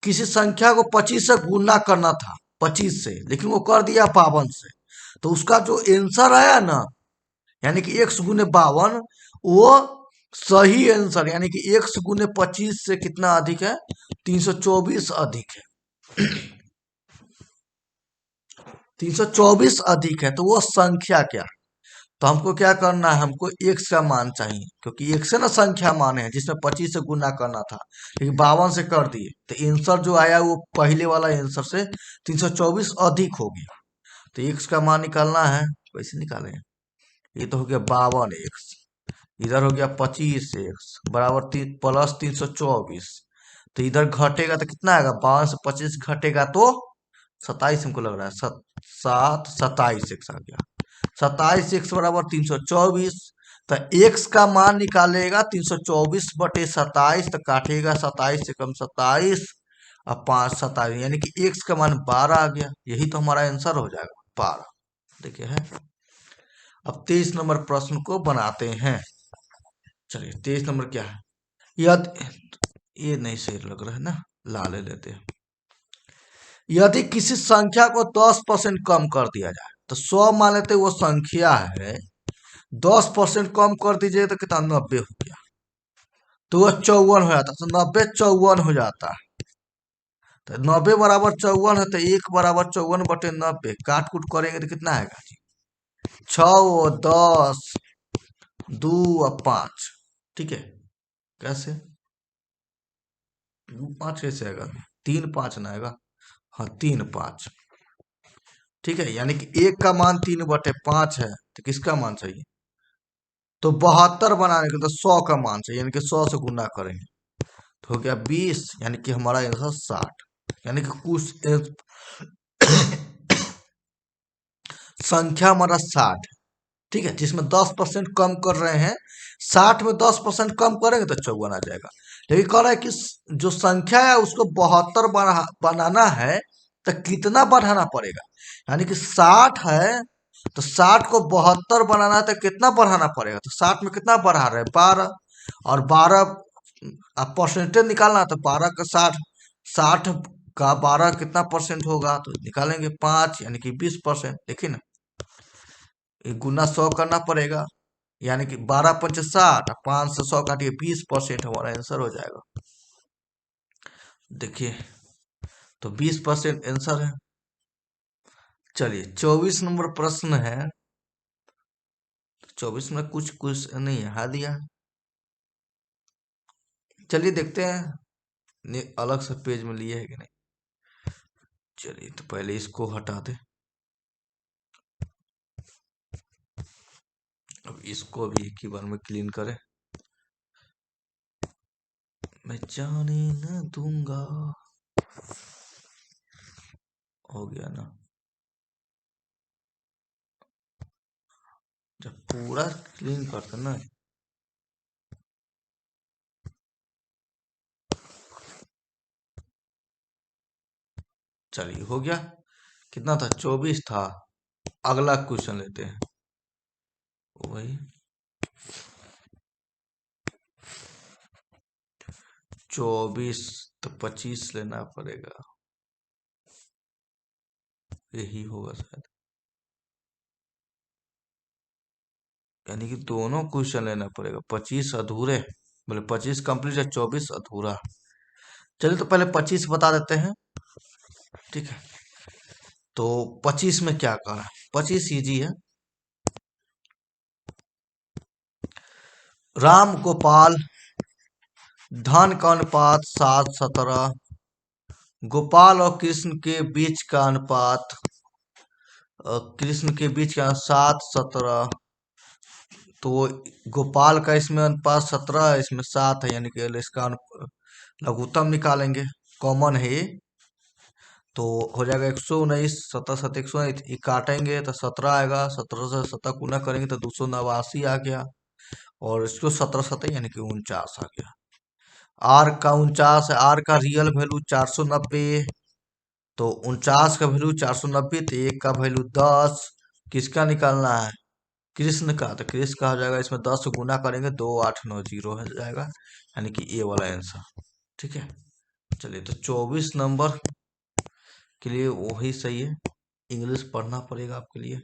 किसी संख्या को 25 से गुणा करना था, 25 से, लेकिन वो कर दिया 52 से। तो उसका जो आंसर आया ना, यानी कि x गुने 52, वो सही आंसर, यानी कि x गुने 25 से कितना अधिक है? 324 अधिक है। 324 अधिक है, तो वो संख्या क्या? तो हमको क्या करना है? हमको x का मान चाहिए, क्योंकि x से ना संख्या मान है जिसमें 25 से गुना करना था, लेकिन 52 से कर दिए, तो आंसर जो आया वो पहले वाला आंसर से 324 अधिक हो गया। तो x का मान निकालना है, कैसे निकालें? ये तो हो गया 52x, इधर हो गया 25x बराबर प्लस 324। तो इधर घटेगा तो कितना आएगा? 52 से 25 घटेगा तो 27, हमको लग रहा है 7, 27x आ गया। 27x बराबर 324। तो x का मान निकालेगा 324/27, तो काटेगा 27 से कम 27 और 5 27, यानी कि x का मान 12 आ गया। यही तो हमारा आंसर हो जाएगा, 12। देखिए है। अब 23 नंबर प्रश्न को बनाते हैं। चलिए 23 नंबर क्या है? यदि, ये नहीं सही लग रहा है ना, ला ले लेते हैं। यदि किसी संख्या को 10% कम कर दिया जाए, तो 100 मान लेते वो संख्या है, 10% कम कर दीजिए तो कितना? 90 हो गया, तो वह 54 हो जाता, तो 90 54 हो जाता है। तो 90 बराबर 54 है, तो 1 बराबर 54/90, काट कूट करेंगे तो कितना आएगा जी? 6, 10, 2 और 5। ठीक है, कैसे? 2 5 कैसे आएगा? 3 5 ना आएगा। हाँ 3 5। ठीक है, यानी कि एक का मान 3/5 है, तो किसका मान चाहिए? तो 72 बनाने के लिए तो 100 का मान चाहिए, यानी कि 100 से गुना करेंगे तो हो गया 20, यानी कि हमारा आंसर 60। यानी कि कुछ संख्या हमारा 60, ठीक है, जिसमें 10% कम कर रहे हैं। 60 में 10% कम करेंगे तो 54 आ जाएगा। लेकिन कह रहा है कि जो संख्या है उसको 72 बनाना है, तो कितना बढ़ाना पड़ेगा? यानी कि 60 है, तो 60 को 72 बनाना है तो कितना बढ़ाना पड़ेगा? तो 60 में कितना बढ़ा रहे हैं? 12, और 12 अब परसेंटेज निकालना है, तो 12 का 60, 60 का 12 कितना परसेंट होगा? तो निकालेंगे 5, यानी कि 20%। देखिए ना, ये गुना 100 करना पड़ेगा, यानी कि 12×5 = 60, 5 से 100 काटिए, 20% हमारा आंसर हो जाएगा। देखिए, तो 20% आंसर है। चलिए 24 नंबर प्रश्न है। 24 में कुछ कुछ नहीं यहाँ दिया। चलिए देखते हैं अलग से पेज में लिए है कि नहीं। चलिए तो पहले इसको हटा दे, अब इसको भी एक ही बार में क्लीन करें। मैं जाने न दूंगा, हो गया ना? जब पूरा क्लीन करते ना, चलिए हो गया। कितना था? 24 था। अगला क्वेश्चन लेते हैं, वही 24, तो 25 लेना पड़ेगा, यही होगा शायद। यानी कि दोनों क्वेश्चन लेना पड़ेगा। 25 अधूरे, बोले 25 कंप्लीट है, 24 अधूरा। चलिए तो पहले 25 बता देते हैं, ठीक है। तो 25 में क्या करा है? 25 इजी है। राम गोपाल, धन का अनुपात 7:17, गोपाल और कृष्ण के बीच का अनुपात, कृष्ण के बीच का 7:17। तो गोपाल का इसमें अनुपात 17 है, इसमें 7 है, यानी कि इसका लघुत्तम निकालेंगे, कॉमन है ये। तो हो जाएगा 119, 17×7 119, ये काटेंगे तो 17 आएगा, 17 से 17 गुना करेंगे तो 289 आ गया, और इसको 17×7 यानी कि 49 आ गया। आर का 49 है, आर का रियल वैल्यू 490, तो 49 का वैल्यू 490, तो एक का वैल्यू 10। किसका निकालना है? कृष्ण का। तो कृष्ण का हो जाएगा, इसमें 10 से गुना करेंगे 2890 हो जाएगा, यानी कि ए वाला आंसर, ठीक है। चलिए तो 24 नंबर के लिए वही सही है। इंग्लिश पढ़ना पड़ेगा आपके लिए।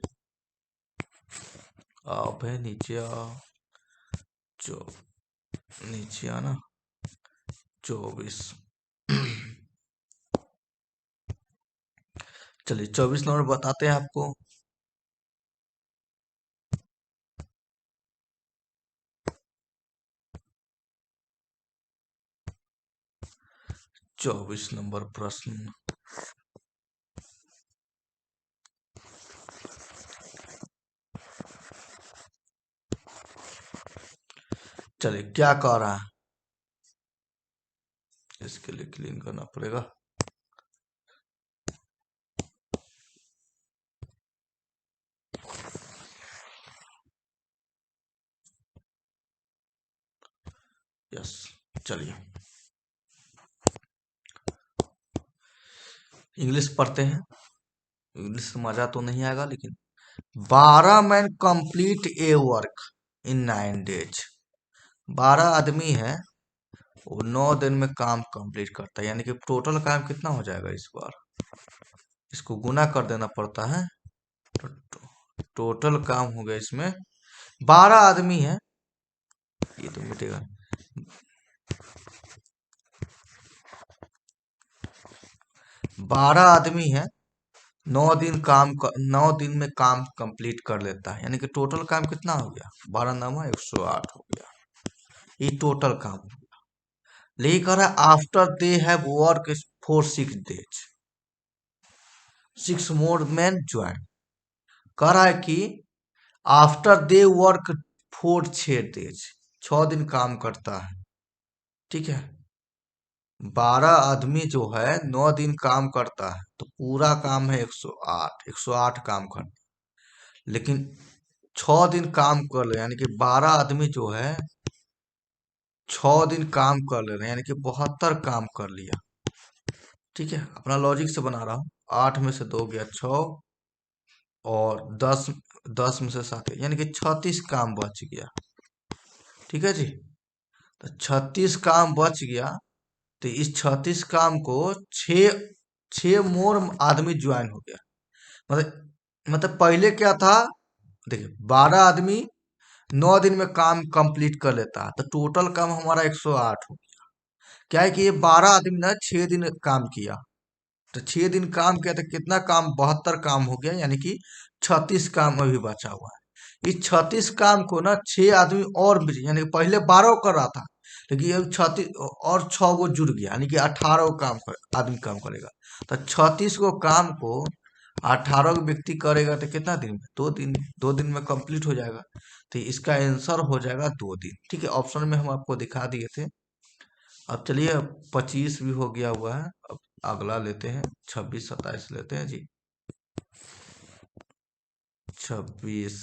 आप है नीचे आओ, जो नीचे आना, 24। चलिए 24 नंबर बताते हैं आपको। 24 नंबर प्रश्न, चलिए क्या कह रहा है, इसके लिए क्लीन करना पड़ेगा। यस, चलिए इंग्लिश पढ़ते हैं। इंग्लिश मजा तो नहीं आएगा, लेकिन 12 man complete A work in 9 days। 12 आदमी है, वो 9 दिन में काम कंप्लीट करता है, यानी कि टोटल काम कितना हो जाएगा इस बार? इसको गुना कर देना पड़ता है, तो टोटल काम हो गया इसमें। 12 आदमी है, ये तो मिटेगा। 12 आदमी है, 9 दिन में काम कंप्लीट कर लेता है, यानी कि टोटल काम कितना हो गया? 12×9 = 108 हो गया, ये टोटल काम हो गया। लेकर after they have work for 6 days, 6 more men join. कह रहा है कि after they work four 6 days, 6 दिन काम करता है, ठीक है। 12 आदमी जो है 9 दिन काम करता है, तो पूरा काम है 108, 108 काम करता, लेकिन 6 दिन काम कर ले, यानी कि 12 आदमी जो है 6 दिन काम कर ले रहे हैं, यानी कि 72 काम कर लिया, ठीक है। अपना लॉजिक से बना रहा हूँ। 8 में से 2 गया 6, और 10 में से 7 यानी कि 36 काम बच गया, ठीक है जी। तो 36 काम बच गया, तो इस 36 काम को 6 मोर आदमी ज्वाइन हो गया। मतलब पहले क्या था, देखिए 12 आदमी 9 दिन में काम कंप्लीट कर लेता है, तो टोटल काम हमारा 108 हो गया। क्या है कि ये 12 आदमी ने 6 दिन काम किया, तो 6 दिन काम किया तो कितना काम, 72 काम हो गया, यानी कि 36 काम अभी बचा हुआ है। इस 36 काम को ना 6 आदमी और यानी कि पहले 12 कर रहा था, लेकिन ये 36 और 6 को जुड़ गया, यानी कि 18 को आदमी काम करेगा। तो 36 को काम को 18 व्यक्ति करेगा, तो कितना दिन में, 2 दिन, 2 दिन में कंप्लीट हो जाएगा। तो इसका आंसर हो जाएगा 2 दिन, ठीक है। ऑप्शन में हम आपको दिखा दिए थे। अब चलिए, 25 भी हो गया हुआ है। अब अगला लेते हैं, 26 27 लेते हैं जी। 26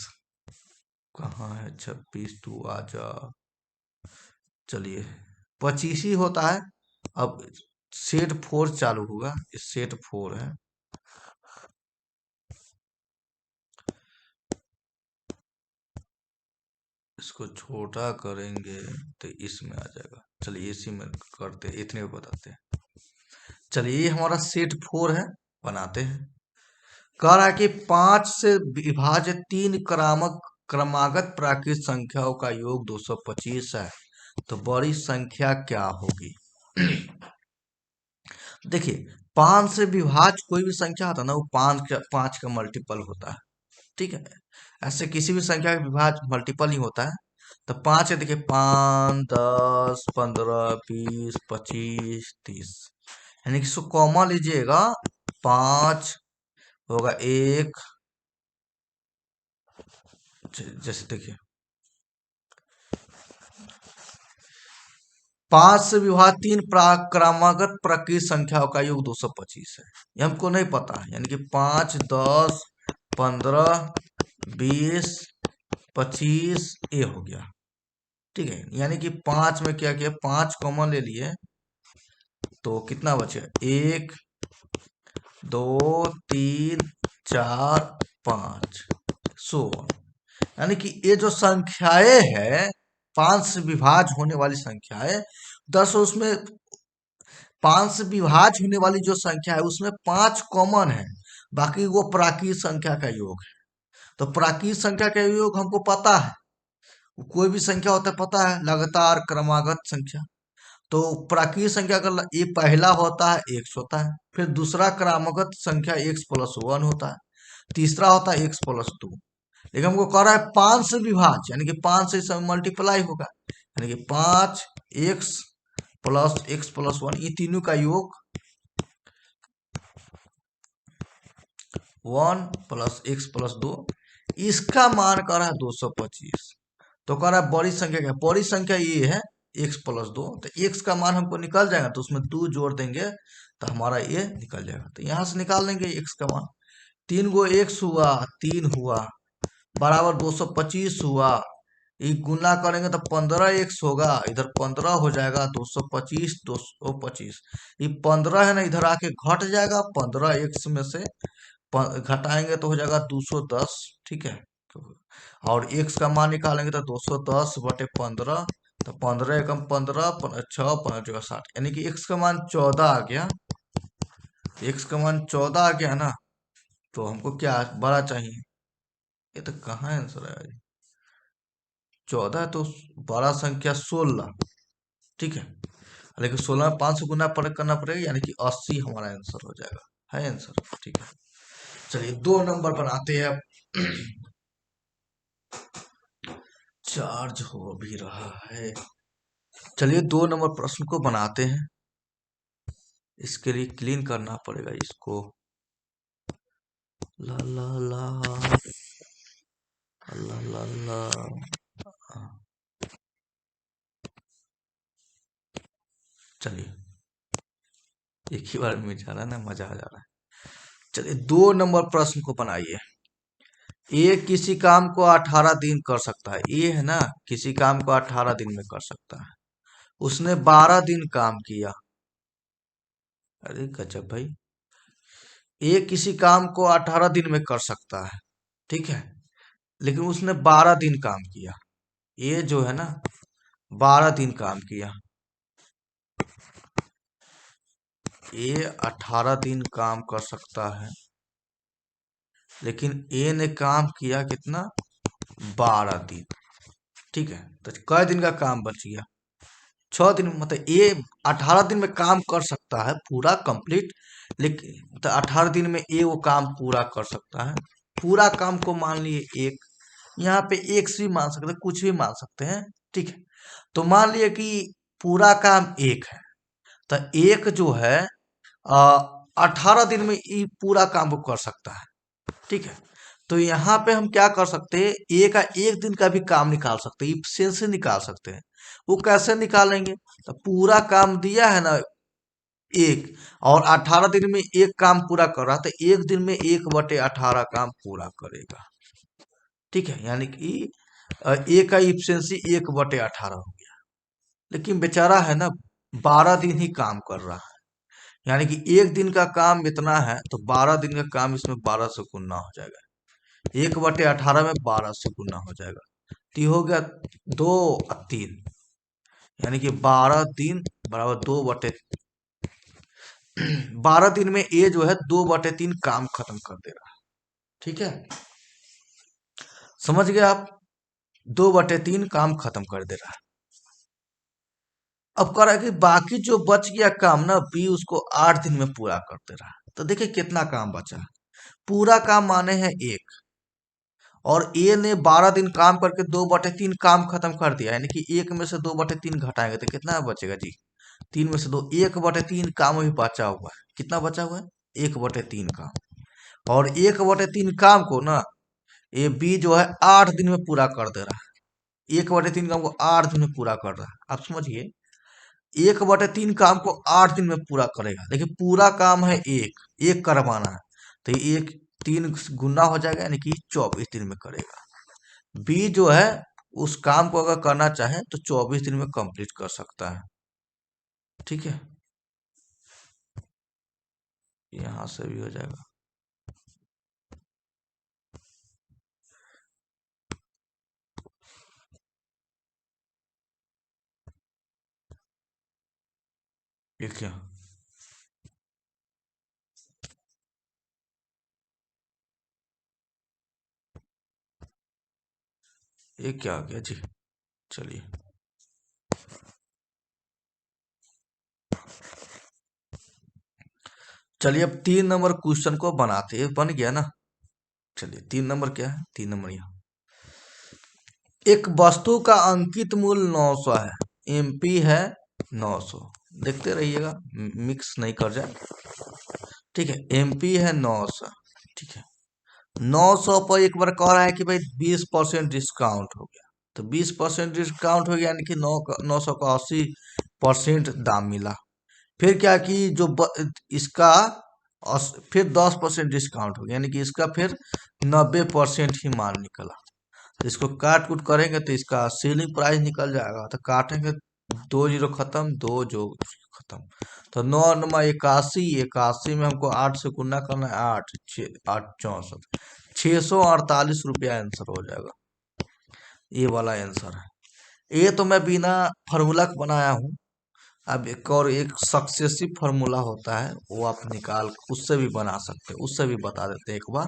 कहाँ है, 26 तू आ जा। चलिए, 25 ही होता है। अब सेट 4 चालू होगा, सेट 4 है। इसको छोटा करेंगे तो इसमें आ जाएगा। चलिए इसी में करते हैं, इतने में बताते हैं। चलिए, ये हमारा सेट 4 है, बनाते हैं। कह रहा है कि 5 से विभाजित 3 क्रमागत प्राकृत संख्याओं का योग 225 है, तो बड़ी संख्या क्या होगी। देखिए, 5 से विभाज्य कोई भी संख्या होता है ना, वो 5 का मल्टीपल होता है, ठीक है। ऐसे किसी भी संख्या का विभाज्य मल्टीपल ही होता है। तो 5 है, देखिए 5 10 15 20 25 30, यानी कि इसको कॉमन लीजिएगा। 5 होगा 1, जैसे देखिए 5 से विभाजित 3 क्रमागत प्रकृत संख्याओं का योग 225 है, ये हमको नहीं पता है। यानी कि 5 10 15 20 25 ये हो गया, ठीक है। यानी कि 5 में क्या किया, 5 कॉमन ले लिए, तो कितना बचे, 1 2 3 4 5 सो। यानी कि ये जो संख्याएं है, 5 से विभाज्य होने वाली संख्याएं, 10 उसमें 5 से विभाज्य होने वाली जो संख्या है उसमें 5 कॉमन है, बाकी वो प्राकृत संख्या का योग है। तो प्राकृत संख्या का योग हमको पता है, कोई भी संख्या होता है पता है, लगातार क्रमागत संख्या। तो प्राकृत संख्या का ये पहला होता है एक्स होता है, फिर दूसरा क्रमागत संख्या एक्स प्लस 1 होता है, तीसरा होता है एक्स प्लस 2। लेकिन हमको कह रहा है 5 से विभाज्य, यानी कि 5 से सब मल्टीप्लाई होगा, यानी कि 5 एक्स प्लस 1, ये तीनों का योग 1 प्लस एक्स प्लस 2, इसका मान कर रहा है 225। तो कह रहा है बड़ी संख्या क्या, बड़ी संख्या ये है एक्स प्लस 2, तो एक्स का मान हमको निकल जाएगा, तो उसमें 2 जोड़ देंगे तो हमारा ये निकल जाएगा। तो यहां से निकाल देंगे एक्स का मान। 3 गो एक्स हुआ, 3 हुआ, बराबर 225 हुआ। ये गुना करेंगे तो 15 एक्स होगा, इधर 15 हो जाएगा, 225 225। ये 15 है ना, इधर आके घट जाएगा, 15 एक्स में से घटाएंगे तो हो जाएगा 210, ठीक है। और एक्स का मान निकालेंगे तो 210 बटे 15, तो 15 एकम 15, 6 15 60, यानी कि एक्स का मान 14 आ गया। एक्स का मान 14 आ गया ना, तो हमको क्या बड़ा चाहिए, ये तो कहाँ आंसर है, 14 तो बड़ा संख्या 16, ठीक है। लेकिन 16 में 5 से गुना करना पड़ेगा, यानी कि 80 हमारा आंसर हो जाएगा, है आंसर, ठीक है। चलिए 2 नंबर बनाते हैं अब। चार्ज हो भी रहा है। चलिए 2 नंबर प्रश्न को बनाते हैं। इसके लिए क्लीन करना पड़ेगा इसको। ला ला ला ला ला ला। चलिए एक ही बार में जा रहा है ना, मजा आ जा रहा है। चलिए 2 नंबर प्रश्न को बनाइए। ए किसी काम को 18 दिन कर सकता है, ये है ना, किसी काम को 18 दिन में कर सकता है। उसने 12 दिन काम किया। अरे गजब भाई। ए किसी काम को 18 दिन में कर सकता है, ठीक है, लेकिन उसने 12 दिन काम किया। ये जो है ना, 12 दिन काम किया। ए 18 दिन काम कर सकता है, लेकिन ए ने काम किया कितना, 12 दिन। ठीक है, तो कई दिन का काम बच गया, 6 दिन। मतलब ए 18 दिन में काम कर सकता है पूरा कंप्लीट, लेकिन तो 18 दिन में ए वो काम पूरा कर सकता है। पूरा काम को मान लिए एक, यहाँ पे एक से भी मान सकते हैं, कुछ भी मान सकते हैं। ठीक है, तो मान लिए कि पूरा काम एक है, तो एक जो है 18 दिन में ये पूरा काम वो कर सकता है। ठीक है, तो यहाँ पे हम क्या कर सकते हैं, ए का एक दिन का भी काम निकाल सकते हैं, इफिशिएंसी निकाल सकते हैं। वो कैसे निकालेंगे, तो पूरा काम दिया है ना एक, और 18 दिन में एक काम पूरा कर रहा, तो एक दिन में 1/18 काम पूरा करेगा। ठीक है, यानी कि ए का इफिशिएंसी 1/18 हो गया। लेकिन बेचारा है ना 12 दिन ही काम कर रहा है, यानी कि एक दिन का काम इतना है, तो 12 दिन का काम इसमें 12 से गुना हो जाएगा। 1/18 में 12 से गुना हो जाएगा, तो ये हो गया 2 और 3, यानी कि 12 दिन बराबर 12 दिन में ए जो है 2/3 काम खत्म कर दे रहा है। ठीक है, समझ गए आप, 2/3 काम खत्म कर दे रहा है। अब कह रहा है कि बाकी जो बच गया काम ना, बी उसको 8 दिन में पूरा कर दे रहा है। तो देखिए कितना काम बचा है। पूरा काम माने हैं एक, और ए ने 12 दिन काम करके 2/3 काम खत्म कर दिया, यानी कि एक में से 2/3 घटाएंगे तो कितना बचेगा जी, 3 में से 2, 1/3 काम अभी बचा हुआ है। कितना बचा हुआ है, 1/3 काम। और 1/3 काम को ना ये बी जो है 8 दिन में पूरा कर दे रहा है। 1/3 काम को 8 दिन में पूरा कर रहा है। आप समझिए, 1/3 काम को 8 दिन में पूरा करेगा, लेकिन पूरा काम है एक, एक करवाना है, तो ये एक 3 गुना हो जाएगा, यानी कि 24 दिन में करेगा। बी जो है उस काम को अगर करना चाहे तो 24 दिन में कंप्लीट कर सकता है। ठीक है, यहां से भी हो जाएगा। ये क्या, ये क्या आ गया जी। चलिए चलिए अब 3 नंबर क्वेश्चन को बनाते हैं, बन गया ना। चलिए 3 नंबर क्या है, 3 नंबर यहाँ, एक वस्तु का अंकित मूल्य 900 है, एमपी है 900। देखते रहिएगा मिक्स नहीं कर जाए। ठीक है, एमपी है 900। ठीक है, 900 पर एक बार कह रहा है कि भाई 20% डिस्काउंट हो गया, तो 20% डिस्काउंट हो गया, यानी कि 900 का 80% दाम मिला। फिर क्या कि इसका फिर 10% डिस्काउंट हो गया, यानी कि इसका फिर 90% ही माल निकला। तो इसको काट कूट करेंगे तो इसका सेलिंग प्राइस निकल जाएगा, तो काटेंगे 2 जीरो खत्म, 2 जो खत्म, तो 9×9 81, 81 में हमको 8 से गुना करना है, 8 648 रुपया आंसर हो जाएगा। ये वाला आंसर है। ये तो मैं बिना फार्मूला का बनाया हूँ। अब एक और एक सक्सेसिव फार्मूला होता है, वो आप निकाल उससे भी बना सकते हैं, उससे भी बता देते हैं एक बार।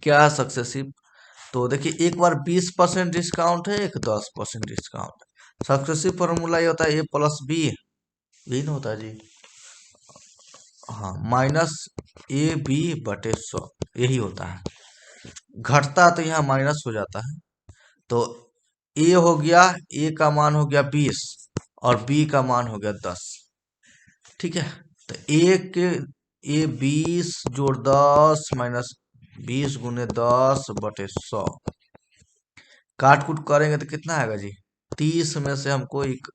क्या है सक्सेसिव, तो देखिए एक बार 20% डिस्काउंट है, एक 10% डिस्काउंट है। सक्सेसिव फॉर्मूला ये होता है ए प्लस बी, यही ना होता है जी। हाँ, माइनस A B/100, यही होता है। घटता तो यहाँ माइनस हो जाता है, तो ए हो गया, ए का मान हो गया 20 और बी का मान हो गया 10। ठीक है, तो ए के ये 20 - 10 - 20 × 10 / 100 काट कूट करेंगे तो कितना आएगा जी? 30 में से हमको एक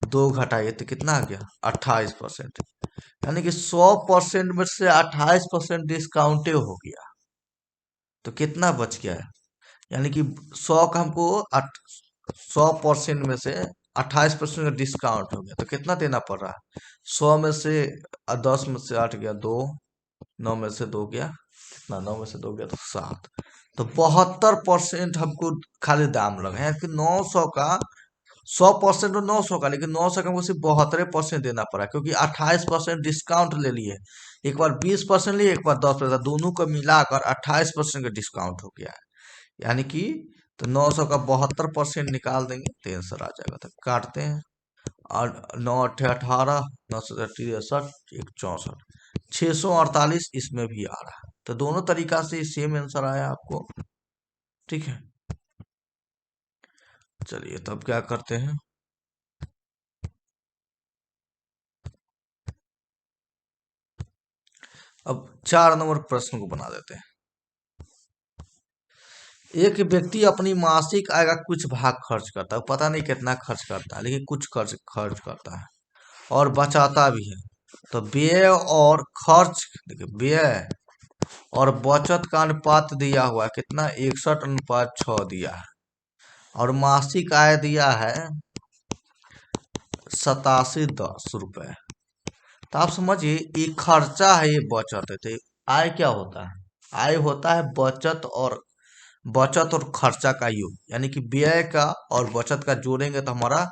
2 घटाइए तो कितना आ गया? 28%। यानी कि 100% में से 28% डिस्काउंटे हो गया, तो कितना बच गया है? यानी कि 100 का हमको 100% में से 28% का डिस्काउंट हो गया, तो कितना देना पड़ रहा है? 100 में से 10 में से 8 गया 2, 9 में से 2 गया कितना? 9 में से 2 गया तो 7, तो 72% हमको खाली दाम लगा है कि 900 का 100% तो 900 का, लेकिन 900 का हमको सिर्फ 72% देना पड़ा, क्योंकि 28% डिस्काउंट ले लिए। एक बार 20% लिए, एक बार 10%, दोनों को मिलाकर 28% का डिस्काउंट हो गया है। यानी कि तो 900 का 72% निकाल देंगे तो आंसर आ जाएगा। तो काटते हैं, और 9 × 8 = 18, 9 × 63 = 1 = 64, 648 इसमें भी आ रहा है। तो दोनों तरीका से सेम आंसर आया आपको। ठीक है, चलिए तब क्या करते हैं, अब 4 नंबर प्रश्न को बना देते हैं। एक व्यक्ति अपनी मासिक आय का कुछ भाग खर्च करता है, पता नहीं कितना खर्च करता है, लेकिन कुछ खर्च खर्च करता है और बचाता भी है। तो व्यय और खर्च, देखिए व्यय और बचत का अनुपात दिया हुआ है कितना? 61:6 दिया है, और मासिक आय दिया है 8710 रुपए। तो आप समझिए, ये खर्चा है, ये बचत है। तो आय क्या होता है? आय होता है बचत और खर्चा का योग, यानी कि व्यय का और बचत का जोड़ेंगे तो हमारा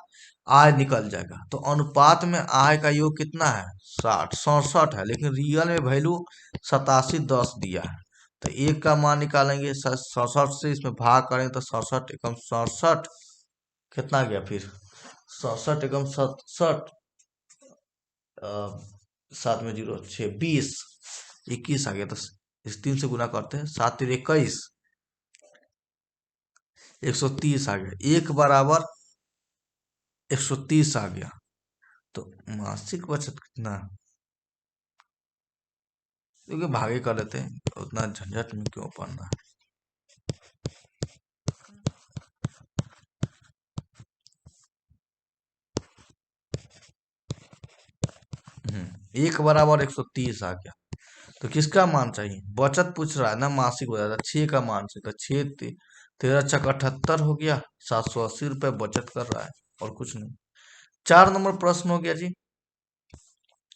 आय निकल जाएगा। तो अनुपात में आय का योग कितना है? 67 है, लेकिन रियल में वैल्यू 8710 दिया है। तो एक का मान निकालेंगे, 67 से इसमें भाग करेंगे तो 67 × 67 कितना गया फिर? 67 × 67, 7 में 0 6 20, 21 आ गया। तो इस 3 से गुना करते हैं, 7 × 3 = 21, 130 आ गया। एक बराबर 130 आ गया। तो मासिक बचत कितना? क्योंकि भागे कर लेते हैं, उतना झंझट में क्यों पड़ना। एक बराबर 130 आ गया। तो किसका मान चाहिए? बचत पूछ रहा है ना, मासिक हो जाता 6 का मान चाहिए। तो 6 × 13 = 78 हो गया, 780 रुपये बचत कर रहा है, और कुछ नहीं। 4 नंबर प्रश्न हो गया जी।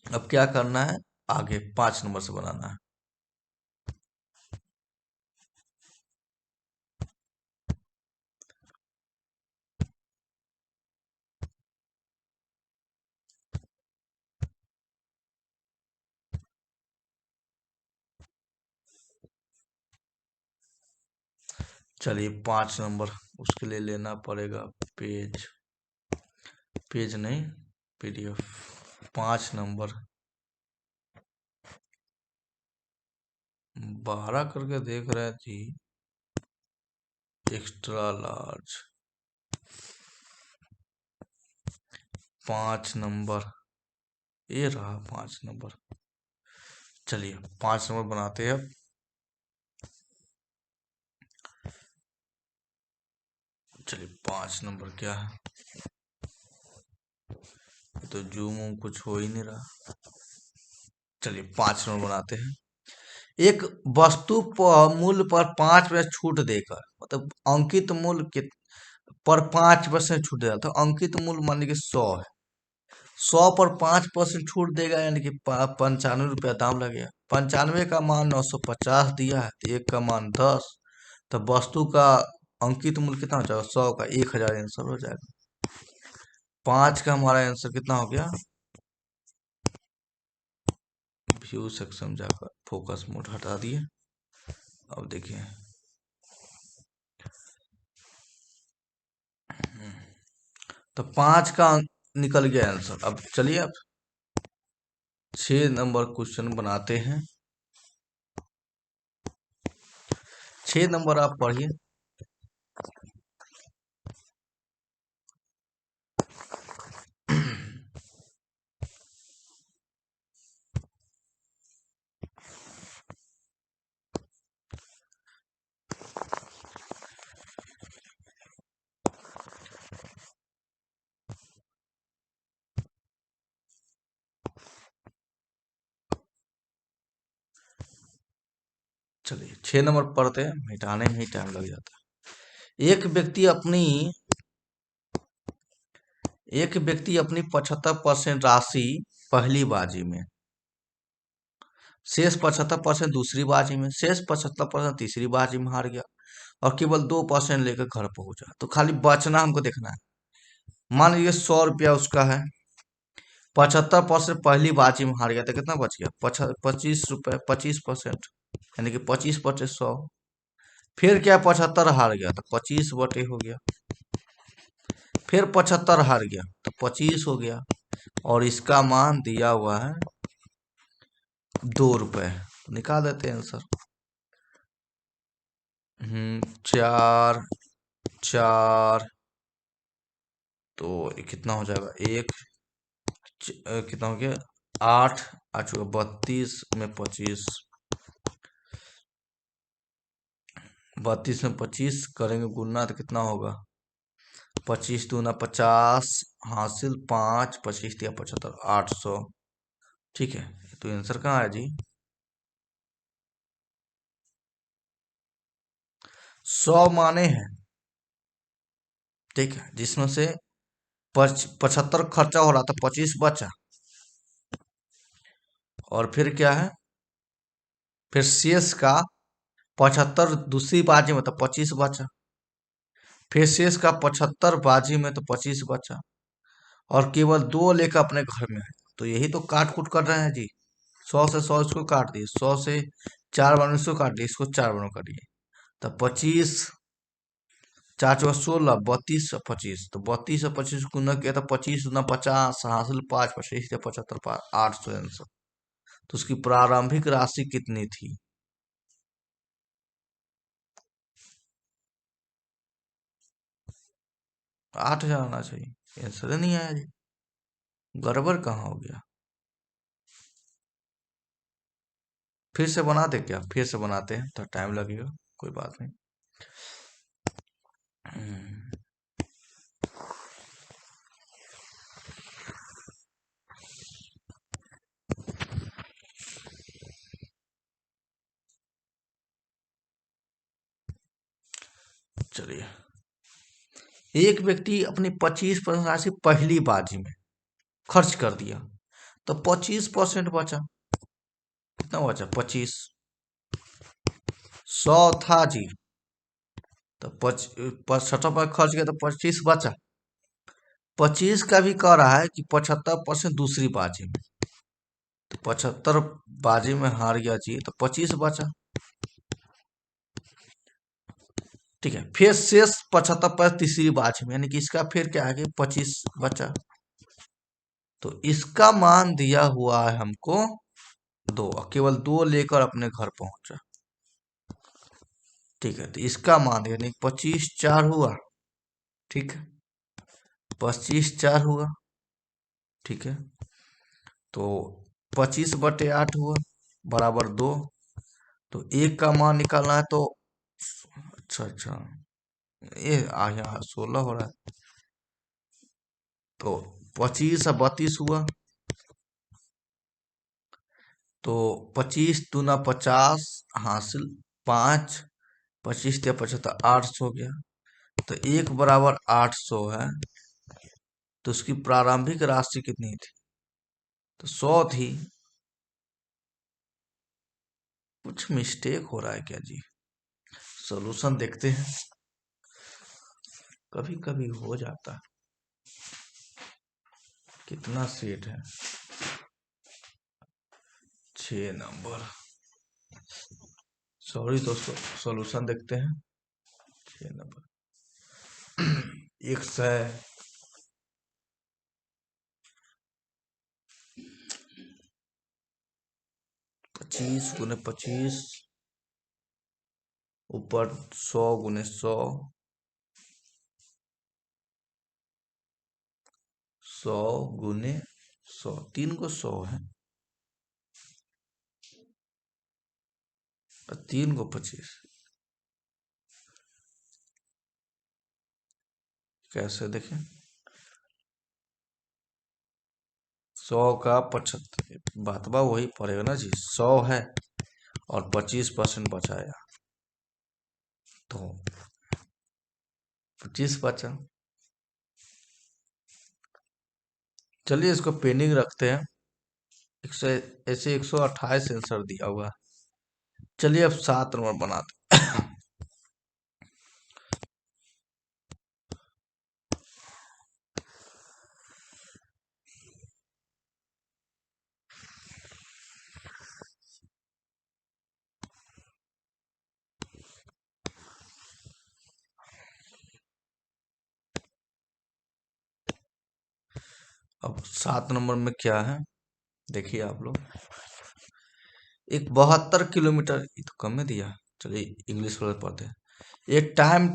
अब क्या करना है, आगे 5 नंबर से बनाना है। चलिए 5 नंबर, उसके लिए लेना पड़ेगा पेज, पेज नहीं PDF। 5 नंबर 12 करके देख रहे हैं जी, एक्स्ट्रा लार्ज। 5 नंबर ये रहा 5 नंबर। चलिए 5 नंबर बनाते हैं अब। चलिए 5 नंबर क्या है, तो जूम वूम कुछ हो ही नहीं रहा। चलिए 5 नंबर बनाते हैं। एक वस्तु पर मूल्य पर 5% छूट देकर, मतलब अंकित मूल्य के पर 5% छूट देगा, तो अंकित मूल्य मान लीजिए 100 है। 100 पर 5% छूट देगा, यानी कि 95 रुपया दाम लगेगा। 95 का मान 950 दिया है, तो एक का मान 10, तो वस्तु का अंकित मूल्य कितना हो जाएगा? 100 का 1000 आंसर हो जाएगा। 5 का हमारा आंसर कितना हो गया? व्यू सेक्शन जाकर फोकस मोड हटा दिए। अब देखिए, तो 5 का निकल गया आंसर। अब चलिए अब 6 नंबर क्वेश्चन बनाते हैं। 6 नंबर आप पढ़िए। चलिए 6 नंबर पढ़ते हैं, मिटाने में ही टाइम लग जाता है। एक व्यक्ति अपनी 75% राशि पहली बाजी में, शेष 75% दूसरी बाजी में, शेष 75% तीसरी बाजी में हार गया और केवल 2% लेकर घर पहुंचा। तो खाली बचना हमको देखना है। मान लीजिए 100 रुपया उसका है, 75% पहली बाजी में हार गया तो कितना बच गया? 25 रुपये, 25%, यानी कि 25/100। फिर क्या 75 हार गया तो 25 हो गया। फिर 75 हार गया तो 25 हो गया। और इसका मान दिया हुआ है 2 रुपए। निकाल देते हैं आंसर। 4 4, तो ये कितना हो जाएगा? कितना हो गया? 8 8 32 में 25, 32 में 25 करेंगे गुना तो कितना होगा? 25 दूना 50, हासिल 5, 25 दिया 75, 800। ठीक है, तो आंसर कहाँ है जी? 100 माने हैं, ठीक है, जिसमें से 75 खर्चा हो रहा था, 25 बचा। और फिर क्या है? फिर शेष का 75 दूसरी बाजी में तो 25 बचा। फिर शेष का 75 बाजी में तो 25 बचा। और केवल 2 लेकर अपने घर में आए। तो यही तो काट कूट कर रहे हैं जी। 100 से 100 इसको काट दिए, 100 से 4 बार इसको काट दिए, इसको 4 बार काटिए। तो 25, 4 × 4 = 16, 32 और 25। तो 32 और 25 गुना किया तो 25 दूना 50, हासिल 5, 25 या 75, 800 आंसर। तो उसकी प्रारंभिक राशि कितनी थी? 8,000 आना चाहिए, आंसर नहीं आया जी। गड़बड़ कहाँ हो गया? फिर से बना दे क्या? फिर से बनाते हैं तो टाइम लगेगा, कोई बात नहीं। चलिए, एक व्यक्ति अपनी 25% राशि पहली बाजी में खर्च कर दिया तो 25% बचा। कितना बचा? 25। 100 था जी, तो 75 पर खर्च किया तो 25 बचा। 25 का भी कह रहा है कि 75% दूसरी बाजी में, तो 75 बाजी में हार गया जी, तो 25 बचा। ठीक है, फिर शेष 75 पर तीसरी बाजी में, यानी कि इसका फिर क्या है? 25 बचा। तो इसका मान दिया हुआ है हमको 2, केवल 2 लेकर अपने घर पहुंचा। ठीक है, तो इसका मान यानी 25 4 हुआ। ठीक है, 25 4 हुआ। ठीक है, तो 25/8 हुआ बराबर 2। तो एक का मान निकालना है तो अच्छा अच्छा, ये यहाँ 16 हो रहा है। तो 25 और 32 हुआ, तो 25 दूना 50, हासिल 5, 25 या 75, 800 हो गया। तो 1 बराबर 800 है। तो उसकी प्रारंभिक राशि कितनी थी? तो 100 थी। कुछ मिस्टेक हो रहा है क्या जी? सॉल्यूशन देखते हैं, कभी कभी हो जाता है। कितना सेट है? 6 नंबर। सॉरी दोस्तों, सॉल्यूशन देखते हैं। 6 नंबर। 100, 25 × 25, ऊपर 100 × 100, 100 × 100, 3 को 100 है, 3 को 25। कैसे देखें? 100 का 75, बात बा वही पड़ेगा ना जी। 100 है और 25% बचाया, तो 25 बचा। चलिए इसको पेंडिंग रखते हैं। एक सौ ऐसे 128 आंसर दिया हुआ है। चलिए अब 7 नंबर बनाते हैं। अब 7 नंबर में क्या है, देखिए आप लोग। एक 72 किलोमीटर, ये तो कम में दिया। चलिए इंग्लिश वाले पढ़ते हैं। A time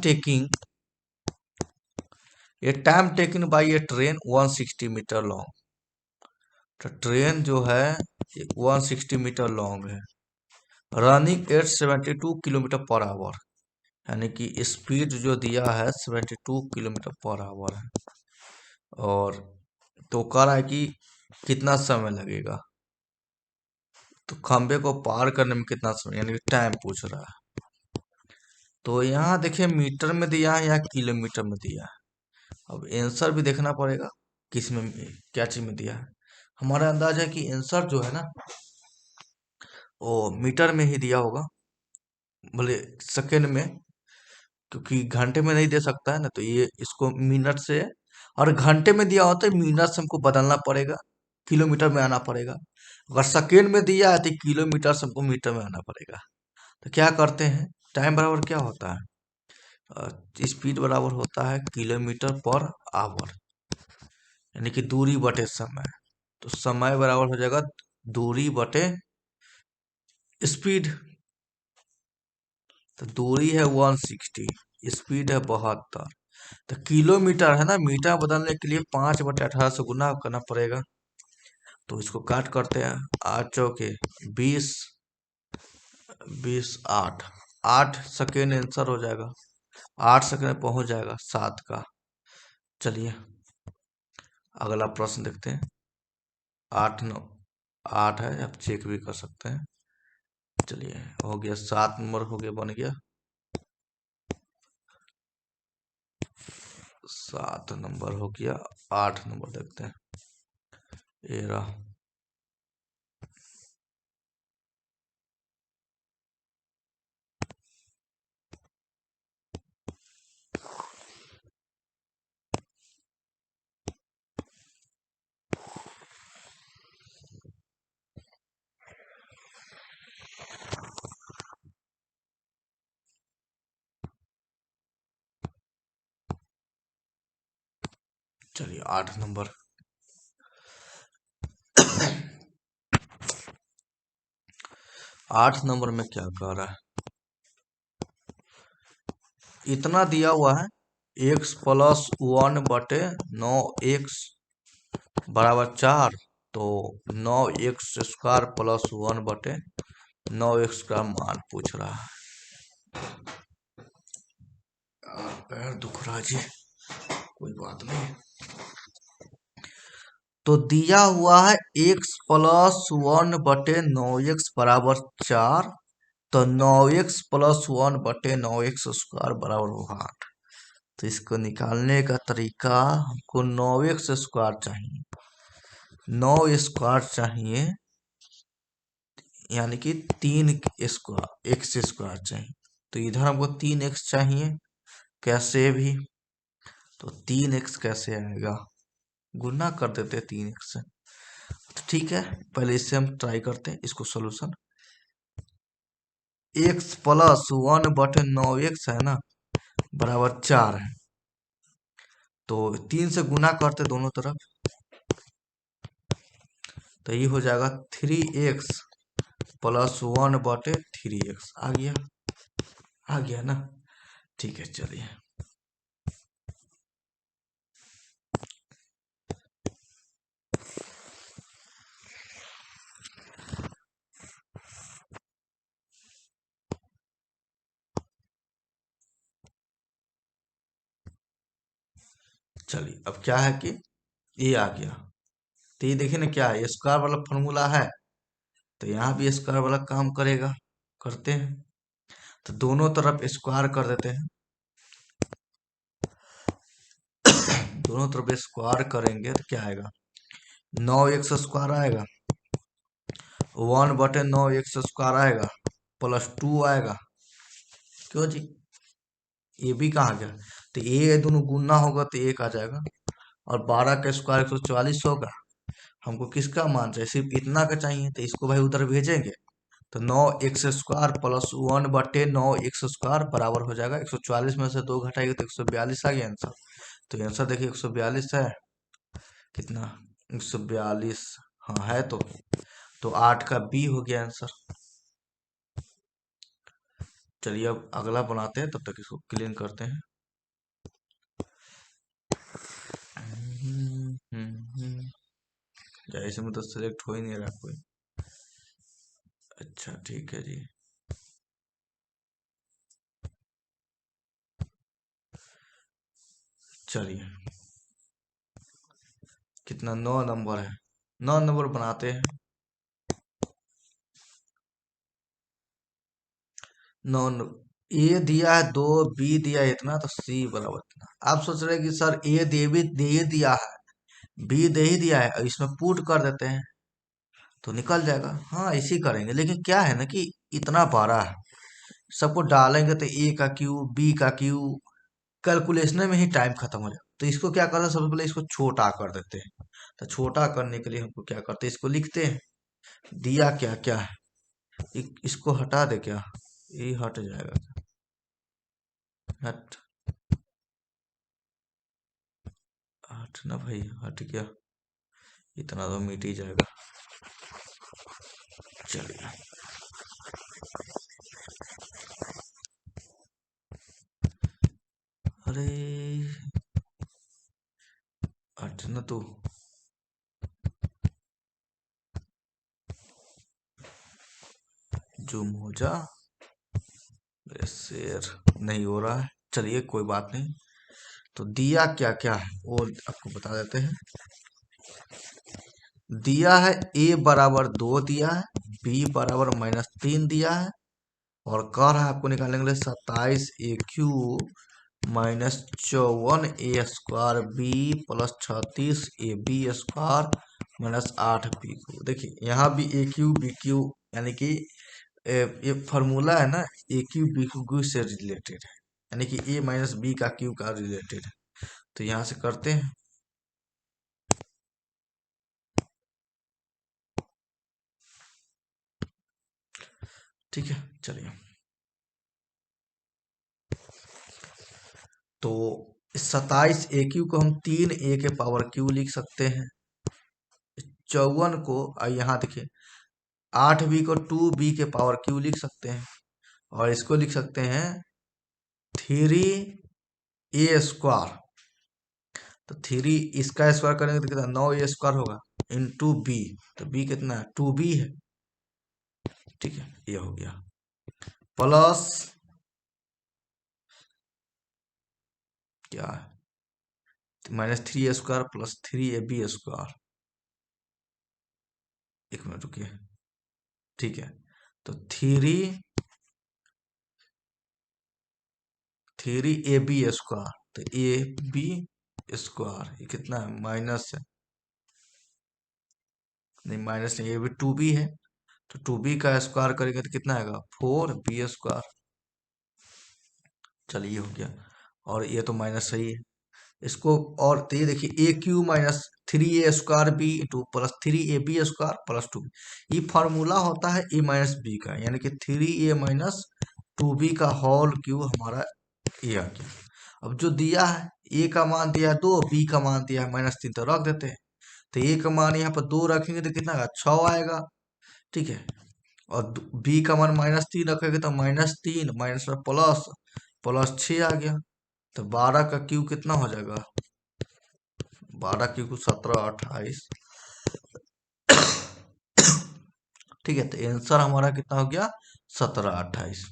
taking by a train 160 metre long. तो ट्रेन जो है 160 मीटर लॉन्ग है, running at 72 kilometre per hour, यानी कि स्पीड जो दिया है 72 किलोमीटर पर आवर है। और तो कह रहा है कि कितना समय लगेगा, तो खंबे को पार करने में कितना समय, यानी कि टाइम पूछ रहा है। तो यहाँ देखिए मीटर में दिया है या किलोमीटर में दिया है। अब आंसर भी देखना पड़ेगा किस में, क्या चीज में दिया है। हमारा अंदाज है कि आंसर जो है ना वो मीटर में ही दिया होगा, भले सेकेंड में, क्योंकि घंटे में नहीं दे सकता है ना, तो ये इसको मिनट से, और घंटे में दिया होता है मिनट से हमको बदलना पड़ेगा, किलोमीटर में आना पड़ेगा। अगर सेकेंड में दिया है तो किलोमीटर से हमको मीटर में आना पड़ेगा। तो क्या करते हैं, टाइम बराबर क्या होता है, स्पीड बराबर होता है किलोमीटर पर आवर, यानी कि दूरी बटे समय। तो समय बराबर हो जाएगा दूरी बटे स्पीड। तो दूरी है 160, स्पीड है 72। तो किलोमीटर है ना, मीटर बदलने के लिए 5/18 से गुना करना पड़ेगा। तो इसको काट करते हैं, 8 चौके 20, 20 8, 8 सेकेंड आंसर हो जाएगा। 8 सेकेंड में पहुंच जाएगा 7 का। चलिए अगला प्रश्न देखते हैं। 8 9 8 है, आप चेक भी कर सकते हैं। चलिए हो गया, 7 नंबर हो गया, बन गया। 7 नंबर हो गया। 8 नंबर देखते हैं, ये रहा। चलिए 8 नंबर। 8 नंबर में क्या कह रहा है, इतना दिया हुआ है, x+1/9, x बराबर 4। तो 9x² + 1/9x² मान पूछ रहा है। पैर दुख रहा जी, कोई बात नहीं। तो दिया हुआ है x+1/9x बराबर 4। तो 9x+1/9x² बराबर 8। तो इसको निकालने का तरीका, हमको 9x² चाहिए, 9 स्क्वायर चाहिए, यानी कि 3 स्क्वायर चाहिए। तो इधर हमको 3x चाहिए, कैसे भी। तो 3x कैसे आएगा, गुना कर देते हैं 3x से। तो ठीक है, पहले इससे हम ट्राई करते हैं इसको सोल्यूशन। x+1/9x है ना, बराबर 4 है। तो 3 से गुना करते दोनों तरफ, तो ये हो जाएगा 3x+1/3x। आ गया ना। ठीक है चलिए। चलिए अब क्या है कि ये आ गया। तो ये देखिए ना क्या है, स्क्वायर वाला फॉर्मूला है, तो यहाँ भी स्क्वायर वाला काम करेगा। करते हैं, तो दोनों तरफ स्क्वायर कर देते हैं। दोनों तरफ स्क्वायर करेंगे तो क्या आएगा, 9x² आएगा, 1/9x² आएगा, +2 आएगा। क्यों जी, ये भी कहाँ गया, तो ये दोनों गुना होगा तो 1 आ जाएगा, और 12 का स्क्वायर 144 होगा। हमको किसका मान चाहिए, सिर्फ इतना का चाहिए, तो इसको भाई उधर भेजेंगे, तो 9x² +1/9x² बराबर हो जाएगा 144 में से 2 घटाएगा तो 142 आ गया आंसर। तो आंसर देखिए 142 है, कितना 142, हाँ है तो 8 का बी हो गया आंसर। चलिए अब अगला बनाते हैं, तब तक इसको क्लीन करते हैं। इसमें तो सिलेक्ट हो ही नहीं रहा कोई। अच्छा ठीक है जी, चलिए कितना 9 नंबर है, 9 नंबर बनाते हैं। 9 ए दिया है 2, बी दिया है इतना, तो सी बराबर इतना। आप सोच रहे हैं कि सर ए दे ही दिया है, बी दे ही दिया है, और इसमें पुट कर देते हैं तो निकल जाएगा। हाँ इसी करेंगे, लेकिन क्या है ना कि इतना बड़ा है, सबको डालेंगे तो ए का क्यू, बी का क्यू, कैलकुलेशन में ही टाइम खत्म हो जाए। तो इसको क्या करते हैं, सबसे पहले इसको छोटा कर देते हैं। तो छोटा करने के लिए हमको क्या करते हैं, इसको लिखते हैं, दिया क्या क्या है, इसको हटा दे क्या, ये हट जाएगा, हट हट ना भाई, हट गया, इतना तो मिट ही जाएगा। चलिए अरे हट ना तू, जूम हो जा, मेरे शेर नहीं हो रहा है। चलिए कोई बात नहीं, तो दिया क्या क्या है वो आपको बता देते हैं। दिया है a बराबर 2 दिया है, b बराबर -3 दिया है, और कह रहा है आपको निकालने के लिए 27 a³ -54 a² b +36 ab² -8 b³। देखिए यहाँ भी a³ b³ यानी कि ये फॉर्मूला है ना, a³ b³ से रिलेटेड है, यानी कि a - b का क्यू का रिलेटेड है। तो यहाँ से करते हैं, ठीक है। चलिए तो 27 a³ को हम 3 a³ लिख सकते हैं। 54 को यहाँ देखिए 8b को 2b³ लिख सकते हैं, और इसको लिख सकते हैं 3a²। तो 3 इसका स्क्वायर करेंगे तो कितना 9a² होगा, इंटू बी, तो बी कितना है 2b है, ठीक है ये हो गया, प्लस क्या है -3a² +3ab²। एक मिनट रुकिए, ठीक है, तो 3ab², तो ab² ये कितना है, माइनस है, नहीं माइनस नहीं, ये भी 2b है, तो 2b का स्क्वायर करेंगे तो कितना आएगा 4b²। चलिए हो गया, और ये तो माइनस सही है इसको, और तो ये देखिए a³ -3a² b +3ab² +2, ये फार्मूला होता है a - b का, यानी कि 3a - 2b का होल क्यूब हमारा ये आ गया। अब जो दिया है a का मान दिया है 2, b का मान दिया है -3, तो रख देते हैं, तो a का मान यहाँ पर 2 रखेंगे तो कितना आएगा 6 आएगा, ठीक है, और b का मान -3 रखेंगे तो -3 माइनस में +6 आ गया, तो 12 का क्यूब कितना हो जाएगा, 12 क्यूब 17 28, ठीक है, तो आंसर हमारा कितना हो गया 17 28।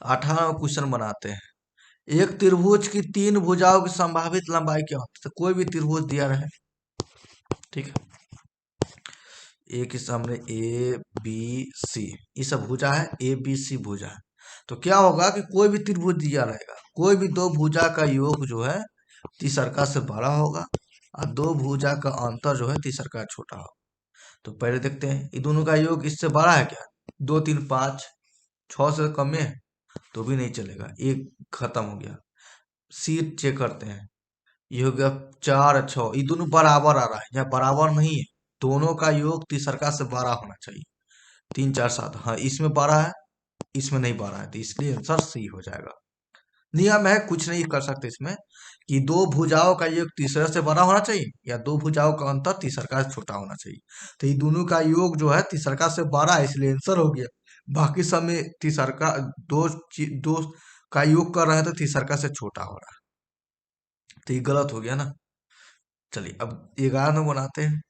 18वां क्वेश्चन बनाते हैं। एक त्रिभुज की 3 भुजाओं की संभावित लंबाई क्या होती है, तो कोई भी त्रिभुज दिया रहे, ठीक है, एक ही सामने ए बी सी, ये सब भुजा है, ए बी सी भुजा है। तो क्या होगा कि कोई भी त्रिभुज दिया रहेगा, कोई भी दो भुजा का योग जो है तीसरका से बड़ा होगा, और दो भुजा का अंतर जो है तीसरका से छोटा होगा। तो पहले देखते हैं ये दोनों का योग इससे बड़ा है क्या? 2 3 5 6 से कम है तो भी नहीं चलेगा, एक खत्म हो गया। सी चेक करते हैं, ये हो गया 4 6, ये दोनों बराबर आ रहा है, यहाँ बराबर नहीं है, दोनों का योग तीसरका से 12 होना चाहिए। 3 4 7, हाँ इसमें 12 है, इसमें नहीं 12 है, तो इसलिए आंसर सी हो जाएगा। नियम है, कुछ नहीं कर सकते इसमें, कि दो भुजाओं का योग तीसरे से बड़ा होना चाहिए या दो भुजाओं का अंतर तीसरका से छोटा होना चाहिए। तो ये दोनों का योग जो है तीसरका से बड़ा है, इसलिए आंसर हो गया। बाकी सब में तीसरका दो का योग कर रहे हैं तो तीसरका से छोटा हो रहा है, तो ये गलत हो गया ना। चलिए अब 11 में बनाते हैं।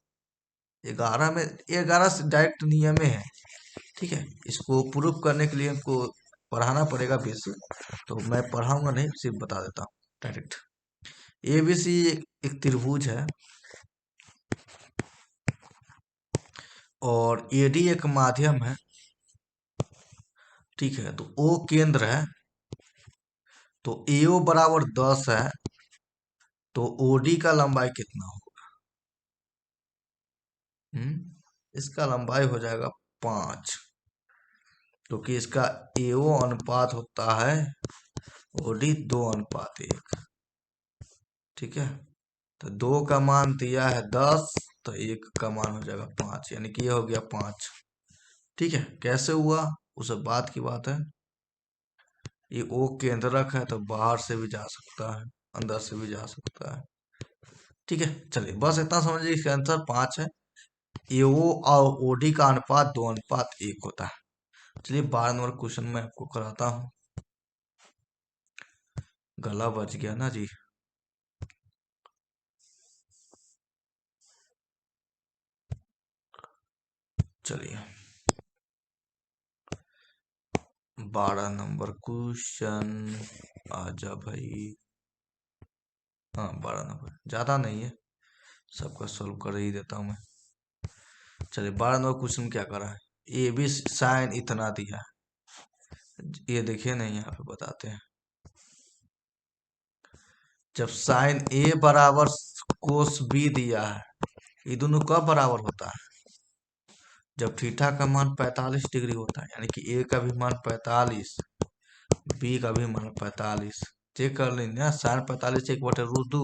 11 में, 11 से डायरेक्ट नियम में है, ठीक है। इसको प्रूफ करने के लिए हमको पढ़ाना पड़ेगा बेसिक, तो मैं पढ़ाऊंगा नहीं, सिर्फ बता देता हूँ डायरेक्ट। एबीसी एक त्रिभुज है और एडी एक माध्यम है, ठीक है। तो ओ केंद्र है, तो एओ बराबर 10 है, तो ओडी का लंबाई कितना होगा? इसका लंबाई हो जाएगा 5, क्योंकि इसका एओ अनुपात होता है ओडी 2:1, ठीक है। तो 2 का मान दिया है 10, तो 1 का मान हो जाएगा 5, यानी कि ये हो गया 5, ठीक है। कैसे हुआ वो सब बात की बात है। ये ओ केंद्रक है, तो बाहर से भी जा सकता है, अंदर से भी जा सकता है, ठीक है। चलिए बस इतना समझिए, इसका आंसर 5 है। ए ओ और ओडी का अनुपात 2:1 होता है। चलिए 12 नंबर क्वेश्चन में आपको कराता हूँ। गला बच गया ना जी। चलिए 12 नंबर क्वेश्चन, आजा भाई। हाँ 12 नंबर, ज्यादा नहीं है, सबका सोल्व कर ही देता हूँ मैं। चलिए 12 नंबर क्वेश्चन क्या करा है, ए बी साइन इतना दिया है, ये देखिए नहीं, यहाँ पे बताते हैं। जब साइन ए बराबर कोस बी दिया है, ये दोनों कब बराबर होता है? जब थीटा का मान 45 डिग्री होता है, यानी कि ए का भी मान 45, बी का भी मान 45। चेक कर लेंगे ना, साइन 45 1/√2,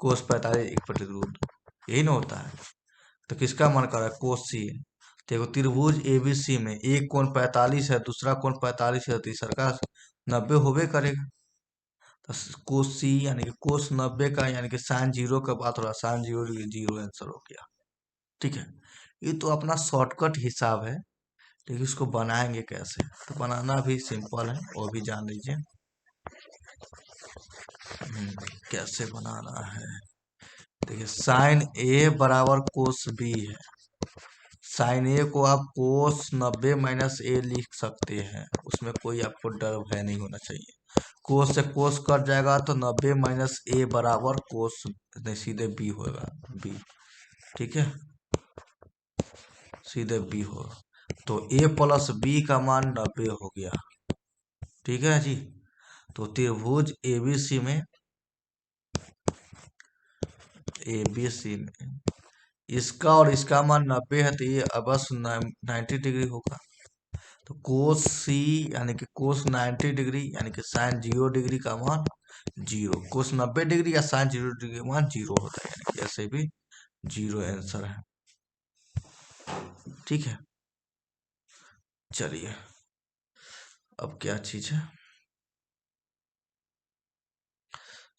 कोस 45 1/√2, यही ना होता है। तो किसका मन कर रहा है? कोस सी। देखो त्रिभुज एबीसी में एक कोण 45 है, दूसरा कोण 45 है, तीसरा का 90 होबे करेगा। तो कोस सी यानी कि कोस 90 का, यानी कि साइन 0 का बात हो रहा है, साइन 0 0 आंसर हो गया, ठीक है। ये तो अपना शॉर्टकट हिसाब है, लेकिन इसको बनाएंगे कैसे? तो बनाना भी सिंपल है, वो भी जान लीजिए। कैसे बनाना है, देखिए साइन ए बराबर कोस बी है, साइन ए को आप कोस 90 माइनस ए लिख सकते हैं, उसमें कोई आपको डर भय नहीं होना चाहिए। कोस से कोस कट जाएगा तो 90 माइनस ए बराबर कोस, सीधे बी होगा, बी, ठीक है, सीधे बी हो। तो ए प्लस बी का मान 90 हो गया, ठीक है जी। तो त्रिभुज एबीसी में, एबीसी में इसका और इसका मान 90 है, तो ये अवश्य 90 डिग्री होगा। तो कोस सी यानी कि कोस 90 डिग्री, यानी कि साइन 0 डिग्री का मान 0, कोस 90 डिग्री या साइन 0 डिग्री का मान 0 होता है, यानी कि ऐसे भी 0 आंसर है, ठीक है। चलिए अब क्या चीज है,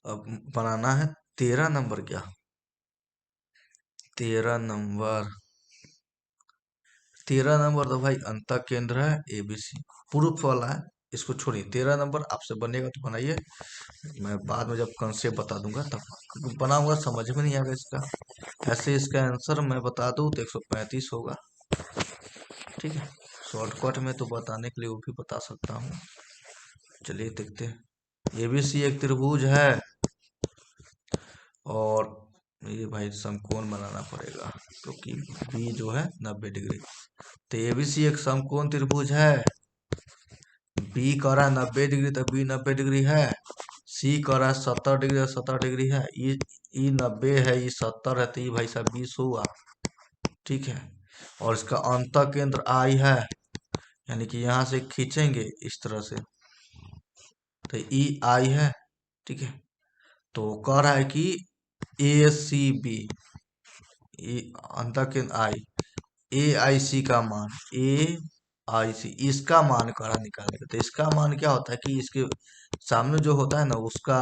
अब बनाना है 13 नंबर। क्या 13 नंबर? 13 नंबर तो भाई अंतः केंद्र है एबीसी, प्रूफ वाला है, इसको छोड़िए। 13 नंबर आपसे बनेगा तो बनाइए, मैं बाद में जब कंसेप्ट बता दूंगा तब बनाऊंगा, समझ में नहीं आएगा इसका। ऐसे इसका आंसर मैं बता दूं तो 135 होगा, ठीक है। शॉर्टकट में तो बताने के लिए वो भी बता सकता हूँ। चलिए देखते हैं, एबीसी एक त्रिभुज है और ये भाई समकोण बनाना पड़ेगा, क्योंकि बी जो है 90 डिग्री। तो ये भी सी एक समकोण त्रिभुज है। बी कर रहा है 90 डिग्री, तो बी 90 डिग्री है। सी कर रहा है 70 डिग्री, तो 70 डिग्री है। ई 90 है, ई 70 है, तो ये भाई साहब 20 हुआ। ठीक है। और इसका अंत केंद्र आई है, यानी कि यहां से खींचेंगे इस तरह से, तो ई आई है। ठीक है। तो कह रहा है कि ए सी बी, अंत केंद्र आई, ए आई सी का मान, ए आई सी, इसका मान करा निकालने का। तो इसका मान क्या होता है कि इसके सामने जो होता है ना, उसका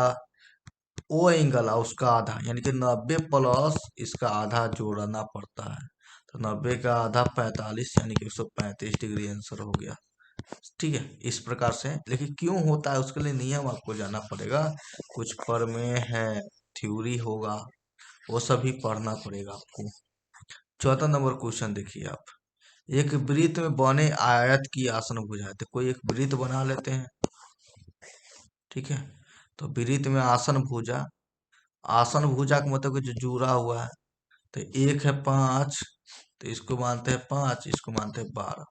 ओ एंगल है उसका आधा, यानी कि 90 प्लस इसका आधा जोड़ना पड़ता है। तो 90 का आधा 45, यानी कि 135 डिग्री आंसर हो गया। ठीक है। इस प्रकार से, लेकिन क्यों होता है उसके लिए नियम आपको जानना पड़ेगा। कुछ प्रमेय है, थ्योरी होगा, वो सभी पढ़ना पड़ेगा आपको। 14 नंबर क्वेश्चन देखिए आप। एक वृत्त में बने आयत की आसन भुजा, तो कोई एक वृत्त बना लेते हैं। ठीक है। तो वृत्त में आसन भुजा, आसन भुजा का मतलब कि जो जुड़ा हुआ है। तो एक है 5, तो इसको मानते हैं 5, इसको मानते हैं 12।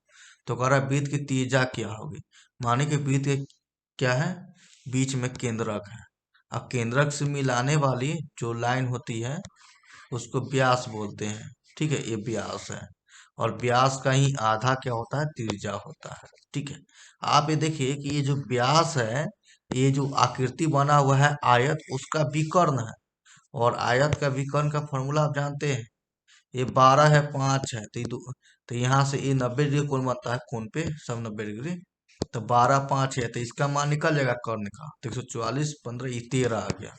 तो कह रहा है वृत्त की त्रिज्या क्या होगी। माने कि वृत्त क्या है, बीच में केंद्रक है। अब केंद्रक से मिलाने वाली जो लाइन होती है उसको व्यास बोलते हैं। ठीक है, ये व्यास है। और व्यास का ही आधा क्या होता है, त्रिज्या होता है। ठीक है। आप ये देखिए कि ये जो व्यास है, ये जो आकृति बना हुआ है आयत, उसका विकर्ण है। और आयत का विकर्ण का फॉर्मूला आप जानते हैं, ये 12 है, 5 है, तो तो यहाँ से ये 90 डिग्री कोण बनता है, कोण पे सब 90 डिग्री। तो 12 5 है, तो इसका मान निकल जाएगा कर्ण का, तो 144 15 ये 13 आ गया।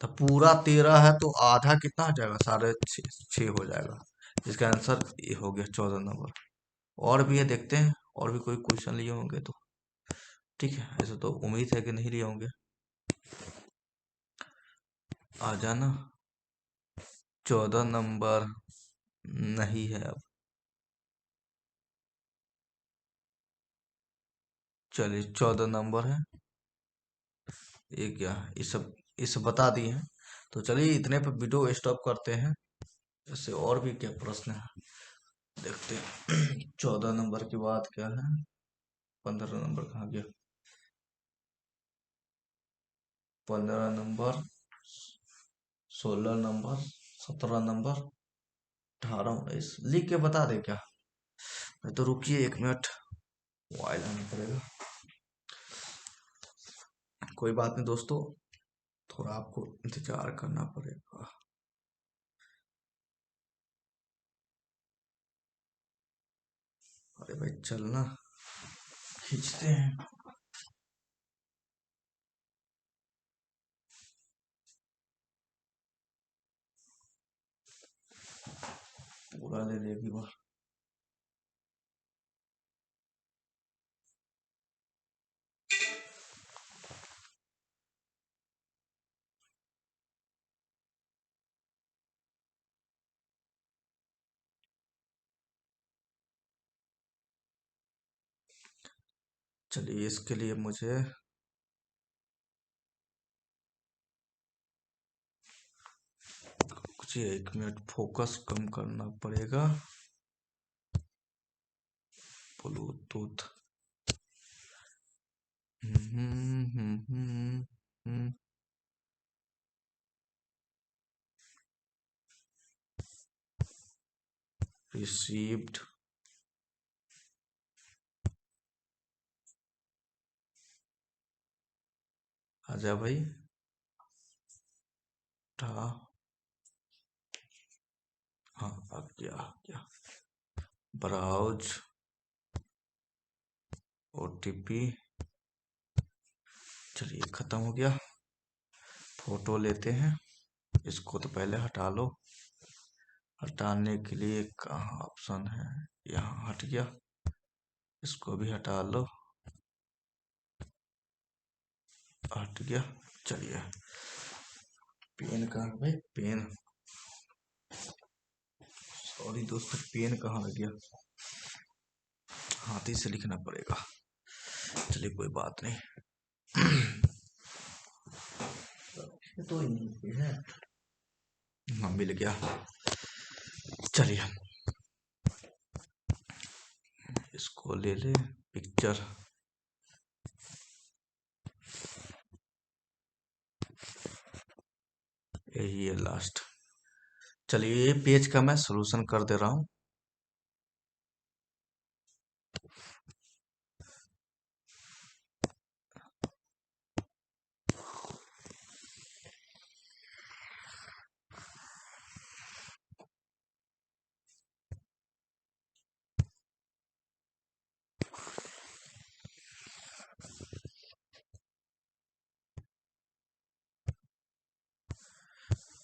तो पूरा 13 है, तो आधा कितना हो जाएगा, 6.5 हो जाएगा। इसका आंसर ये हो गया 14 नंबर। और भी है, देखते हैं और भी कोई क्वेश्चन लिए होंगे तो। ठीक है, ऐसे तो उम्मीद है कि नहीं लिए होंगे। आ जाना। 14 नंबर नहीं है अब। चलिए 14 नंबर है। ये क्या, ये सब बता दिए हैं। तो चलिए इतने पर वीडियो स्टॉप करते हैं। इससे और भी क्या प्रश्न है देखते हैं। 14 नंबर की बात क्या है, 15 नंबर कहाँ गया, 15 नंबर, 16 नंबर, 17 नंबर, 18 19 लिख के बता दे क्या। मैं तो रुकिए 1 मिनट, मोबाइल आना पड़ेगा। कोई बात नहीं दोस्तों, थोड़ा आपको इंतजार करना पड़ेगा। अरे भाई चलना, खींचते हैं। पूरा ले लेगी बार। चलिए इसके लिए मुझे कुछ 1 मिनट फोकस कम करना पड़ेगा। ब्लूटूथ। रिसीव्ड। आजा भाई, उठा। हाँ आ गया आ गया। Browse, OTP. चलिए खत्म हो गया। फोटो लेते हैं। इसको तो पहले हटा लो। हटाने के लिए कहाँ ऑप्शन है, यहाँ हट गया। इसको भी हटा लो, हट गया। चलिए पेन कहाँ है भाई, पेन, सॉरी दोस्तों, पेन कहाँ लग गया, हाथी से लिखना पड़ेगा। चलिए कोई बात नहीं। ये तो यहीं पे है। हाँ मिल गया। चलिए इसको ले ले पिक्चर। यही है लास्ट। चलिए ये पेज का मैं सॉल्यूशन कर दे रहा हूँ।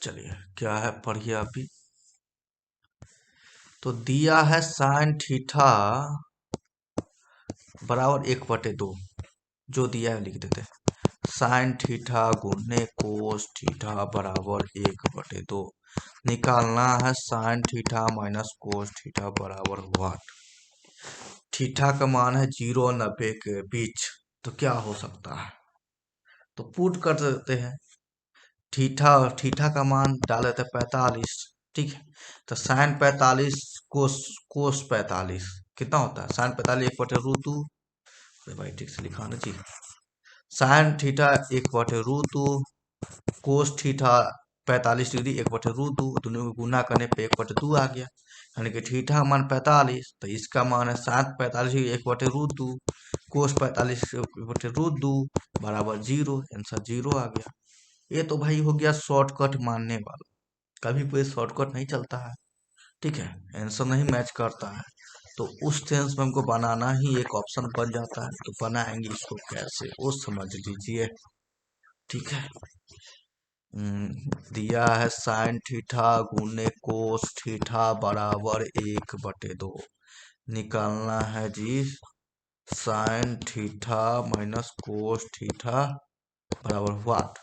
चलिए क्या है पढ़िए अभी। तो दिया है साइन थीटा बराबर 1/2, जो दिया है लिख देते हैं। साइन थीटा गुने कोस थीटा बराबर 1/2 निकालना है। Sign theta minus cos theta बराबर व्हाट। थीटा का मान है 0 और 90 के बीच, तो क्या हो सकता है। तो पुट कर देते हैं। थीटा थीटा का मान डाल देते हैं 45। ठीक है, तो साइन 45 कोस 45 कितना होता है। साइन 45 1/√2। अरे भाई ठीक से लिखा ना जी। Sine theta 1/√2 cos theta 45 degree 1/√2, दोनों को गुना करने पे 1/2 आ गया। यानी कि थीटा का मान 45, तो इसका मान है साइन 45 1/√2 कोस 45 1/√2 बराबर 0। आंसर 0 आ गया। ये तो भाई हो गया शॉर्टकट मानने वाला। कभी कोई शॉर्टकट नहीं चलता है। ठीक है, आंसर नहीं मैच करता है तो उस सेंस में हमको बनाना ही एक ऑप्शन बन जाता है। तो बनाएंगे इसको कैसे वो समझ लीजिए। ठीक है, दिया है साइन थीटा गुने कोस थीटा बराबर 1/2 निकालना है जी। Sine theta minus cos theta बराबर व्हाट।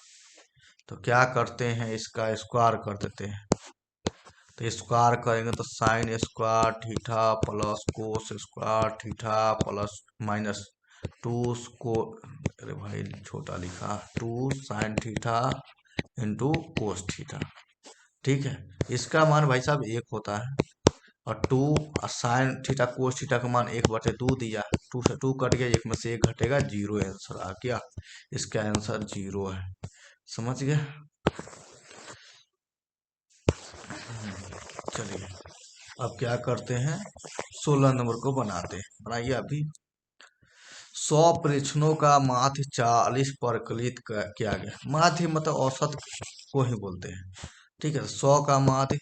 तो क्या करते हैं, इसका स्क्वायर कर देते हैं। तो स्क्वायर करेंगे तो sine square theta plus cos square theta plus minus 2 को, अरे भाई छोटा लिखा, 2 sine theta into cos theta. ठीक है, इसका मान भाई साहब 1 होता है और 2 साइन थीटा कोस थीटा का मान 1/2 दिया। 2 से 2 कट गया, 1 में से 1 घटेगा, 0 आंसर आ गया। इसका आंसर 0 है। समझ गए। चलिए अब क्या करते हैं, 16 नंबर को बनाते हैं। बनाइए अभी। 100 परीक्षणों का माध्य 40 परिकलित किया गया। माध्य मतलब औसत को ही बोलते हैं। ठीक है, 100 का माध्य,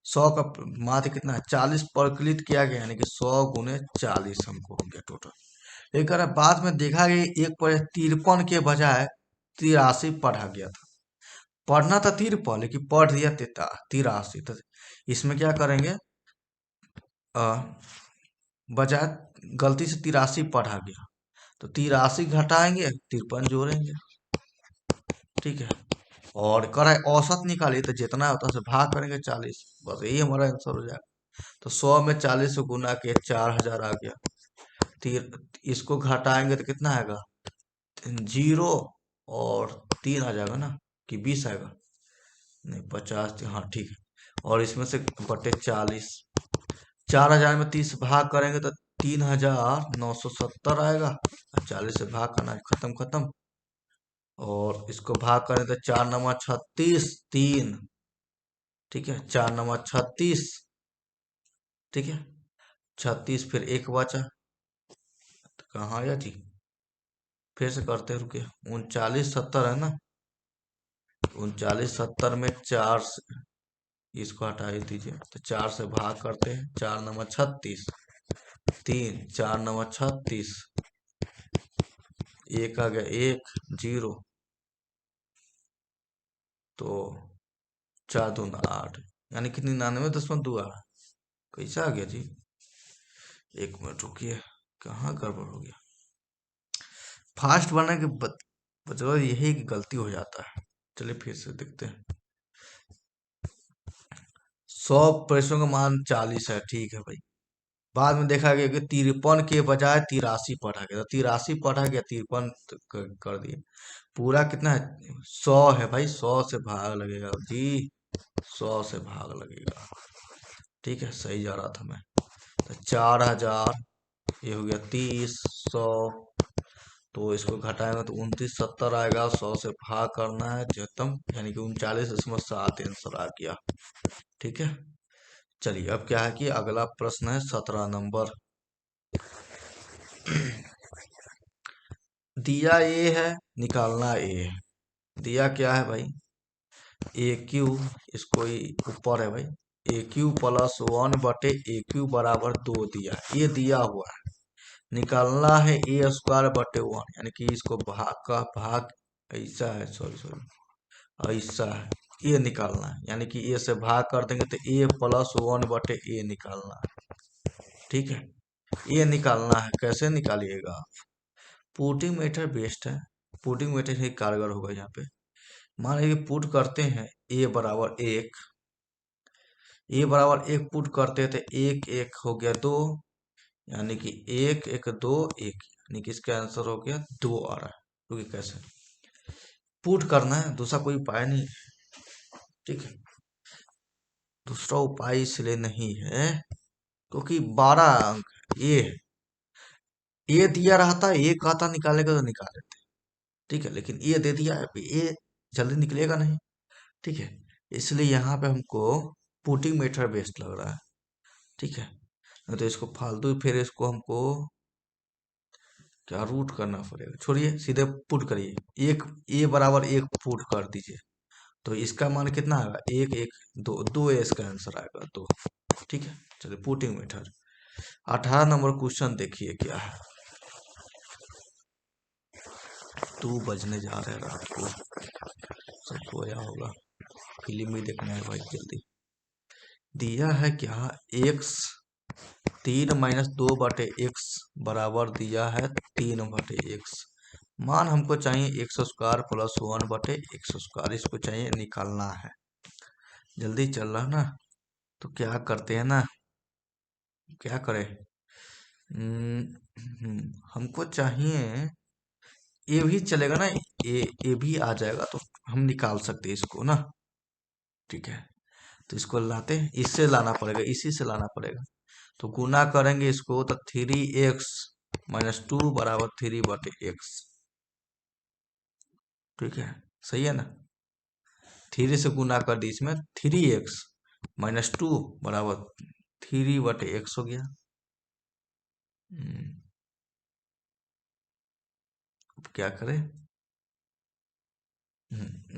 100 का माध्य कितना है 40 परिकलित किया गया, यानी कि 100 गुने 40 हमको हो गया टोटल। एक बाद में देखा गया 1/53 के बजाय 83 पढ़ा गया था। पढ़ना था 53 लेकिन पढ़ दिया 83। तो इसमें क्या करेंगे, बजाय गलती से 83 पढ़ा गया तो 83 घटाएंगे 53 जोड़ेंगे। ठीक है, और करे औसत निकालिए तो जितना होता है उसे भाग करेंगे 40, बस यही हमारा आंसर हो जाएगा। तो 100 में 40 से गुना किया 4000 आ गया। तीर इसको घटाएंगे तो कितना आएगा 0 और 3 आ जाएगा ना, कि 20 आएगा, नहीं 50, हाँ ठीक है। और इसमें से बटे 40, 4000 में 30 भाग करेंगे तो 3970 आएगा। 40 से भाग करना है, खत्म खत्म। और इसको भाग करें तो 4 9 36 3। ठीक है, 4 9 36। ठीक है, 36 फिर एक बचा, तो कहाँ आया जी, फिर से करते हैं, रुके। 3970 है ना, 3970 में 4 से इसको हटा ही दीजिए, तो 4 से भाग करते हैं। 4 9 36 3, 4 9 36, एक आ गया 1 0, तो 4 2 8, यानी कि 99.2 कैसा आ गया जी। एक मिनट रुकिए, कहाँ गड़बड़ हो गया। फास्ट बनने के वजह यही की गलती हो जाता है। चलिए फिर से देखते हैं। 100 पैसों का मान 40 है, ठीक है भाई। बाद में देखा गया कि 53 के बजाय 83 पढ़ा गया, तो 83 पढ़ा गया 53 कर दिए। पूरा कितना है 100 है भाई, 100 से भाग लगेगा जी। 100 से भाग लगेगा। ठीक है, सही जा रहा था मैं। तो 4000, ये हो गया 30, 100, तो इसको घटाएंगे तो 2970 आएगा। 100 से भाग करना है न्यूनतम, यानी कि 39.7 आंसर आ गया। ठीक है, चलिए अब क्या है कि अगला प्रश्न है 17 नंबर। दिया ए है, निकालना ए है। दिया क्या है भाई, ए क्यू, इसको ऊपर है भाई, ए क्यू प्लस 1/ए क्यू बराबर 2 दिया, ये दिया हुआ है। निकालना है A²/1, यानी कि इसको भाग का भाग ऐसा है, सॉरी सॉरी ऐसा है, ये निकालना है, यानी कि ए से भाग कर देंगे तो A+1/ए निकालना है। ठीक है, ये निकालना है, कैसे निकालिएगा आप? पुटिंग मेथड बेस्ट है, पुटिंग मेथड ही कारगर होगा यहाँ पे। मान लीजिए पुट करते हैं A=1, A=1 पुट करते हैं तो 1 1 हो गया 2, यानी कि 1 1 2 1, यानी कि इसका आंसर हो गया 2 आ रहा है। क्योंकि कैसे पुट करना है, दूसरा कोई उपाय नहीं है। ठीक है, दूसरा उपाय इसलिए नहीं है क्योंकि 12 अंक ये है। ये दिया रहता, एक आता निकालेगा तो निकाल लेते। ठीक है, लेकिन ये दे दिया है, ये जल्दी निकलेगा नहीं। ठीक है, इसलिए यहाँ पे हमको पुटिंग मेथड बेस्ट लग रहा है। ठीक है, नहीं तो इसको फालतू फिर इसको हमको क्या रूट करना पड़ेगा। छोड़िए, सीधे पुट करिए, एक A=1 पुट कर दीजिए, तो इसका मान कितना आएगा, 1 1 2 2 इसका आंसर आएगा 2। ठीक है, चलिए पुटिंग मेथड। 18 नंबर क्वेश्चन देखिए क्या है। 2 बजने जा रहे हैं रात को, सब सोया होगा, फिल्म भी देखना है भाई जल्दी। दिया है क्या, x 3-2/x बराबर दिया है 3/x। मान हमको चाहिए x² प्लस 1/x², इसको चाहिए निकालना है। जल्दी चल रहा ना, तो क्या करते हैं ना, क्या करें, हमको चाहिए, ये भी चलेगा ना, ये भी आ जाएगा तो हम निकाल सकते हैं इसको ना। ठीक है, तो इसको लाते हैं, इससे लाना पड़ेगा, इसी से लाना पड़ेगा। तो गुना करेंगे इसको तो 3x-2 बराबर 3/x। ठीक है, सही है ना, 3 से गुना कर दी, इसमें 3x-2 बराबर 3/x हो गया। अब क्या करें,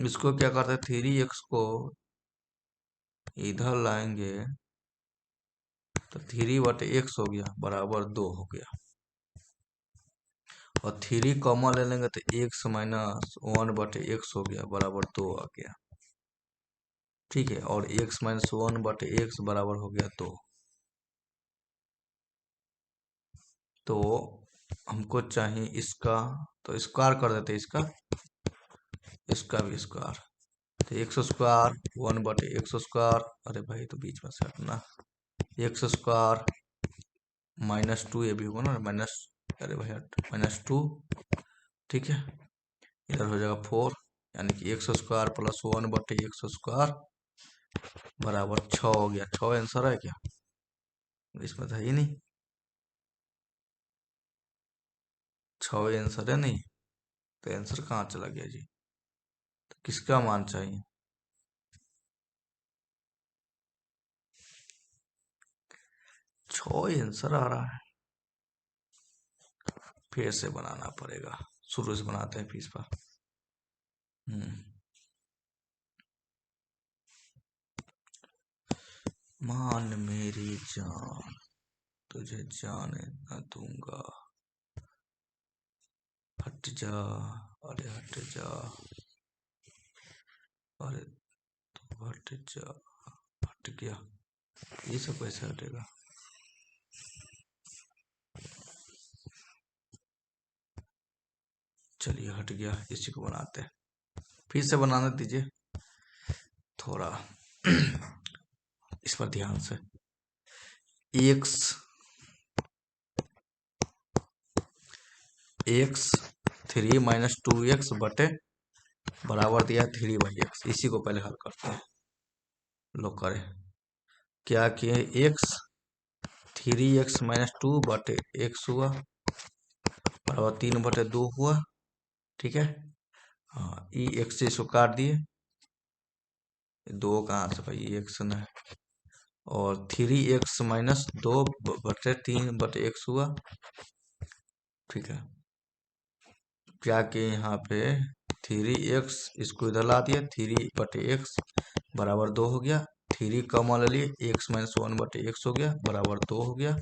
इसको क्या करते हैं, 3x को इधर लाएंगे तो 3/x हो गया बराबर 2 हो गया, और 3 कॉमन ले लेंगे तो x-1/x हो गया बराबर 2 आ गया। ठीक है, और x-1/x बराबर हो गया 2। तो हमको चाहिए इसका, तो स्क्वायर कर देते इसका, इसका भी स्क्वायर, तो x², 1/x², अरे भाई तो बीच में से हटना, x² -2, ये भी होगा ना माइनस, अरे भाई -2। ठीक है, इधर हो जाएगा 4, यानी कि x² प्लस 1/x² बराबर 6 हो गया। 6 आंसर है क्या, इसमें था ही नहीं, 6 आंसर है नहीं, तो आंसर कहाँ चला गया जी, तो किसका मान चाहिए, 6 आंसर आ रहा है। फिर से बनाना पड़ेगा, शुरू से बनाते हैं फिर इस बार। मान मेरी जान, तुझे जाने न दूंगा, हट जा, अरे हट जा, अरे तू हट जा, हट गया, ये सब कैसे हटेगा। चलिए हट गया, इसी को बनाते हैं, फिर से बनाने दीजिए थोड़ा इस पर ध्यान से। x 3-2x बटे बराबर दिया 3/x, इसी को पहले हल करते हैं। लो करें, क्या किए, एक्स 3x-2 बटे एक्स हुआ बराबर 3/2 हुआ। ठीक है, हाँ ई एक्स से इसको काट दिए, दो कहाँ से भाई, एक्स न है, और 3x-2 बटे 3/x हुआ। ठीक है, क्या किए यहाँ पे 3x इसको इधर ला दिया, 3/x बराबर 2 हो गया, 3 कॉमन ले लिए, x-1/x हो गया बराबर 2 हो गया।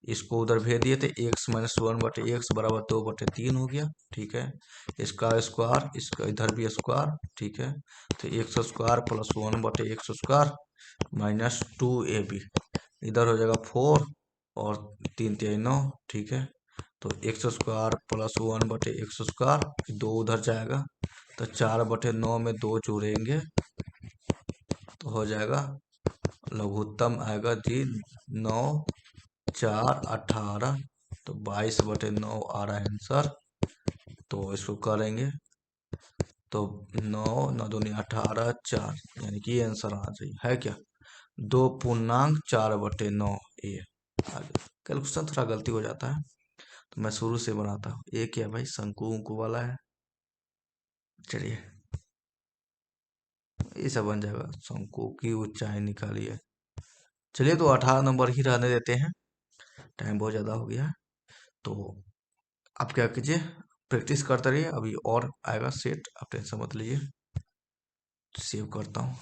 इसको उधर भेज दिए थे, x-1/x बराबर 2/3 हो गया। ठीक है, इसका स्क्वायर, इसका इधर भी स्क्वायर। ठीक है, तो x² plus 1/x² minus 2ab, इधर हो जाएगा 4 और 3×3=9। ठीक है, तो x² प्लस 1/x², 2 उधर जाएगा, तो 4/9 में 2 जोड़ेंगे तो हो जाएगा, लघुत्तम आएगा जी 9, 4, 18, तो 22/9 आ रहा है आंसर। तो इसको करेंगे तो 9, 9×2=18, 4, यानी कि ये आंसर आना चाहिए, है क्या, 2.4/9 ये आगे। कैलकुलेशन थोड़ा गलती हो जाता है, तो मैं शुरू से बनाता हूँ। ये क्या भाई, शंकु उंकु वाला है, चलिए ये सब बन जाएगा, शंकु की ऊंचाई निकालिए। चलिए तो 18 नंबर ही रहने देते हैं, टाइम बहुत ज़्यादा हो गया है। तो आप क्या कीजिए, प्रैक्टिस करते रहिए, अभी और आएगा सेट, आप टेंशन मत लीजिए। सेव करता हूँ।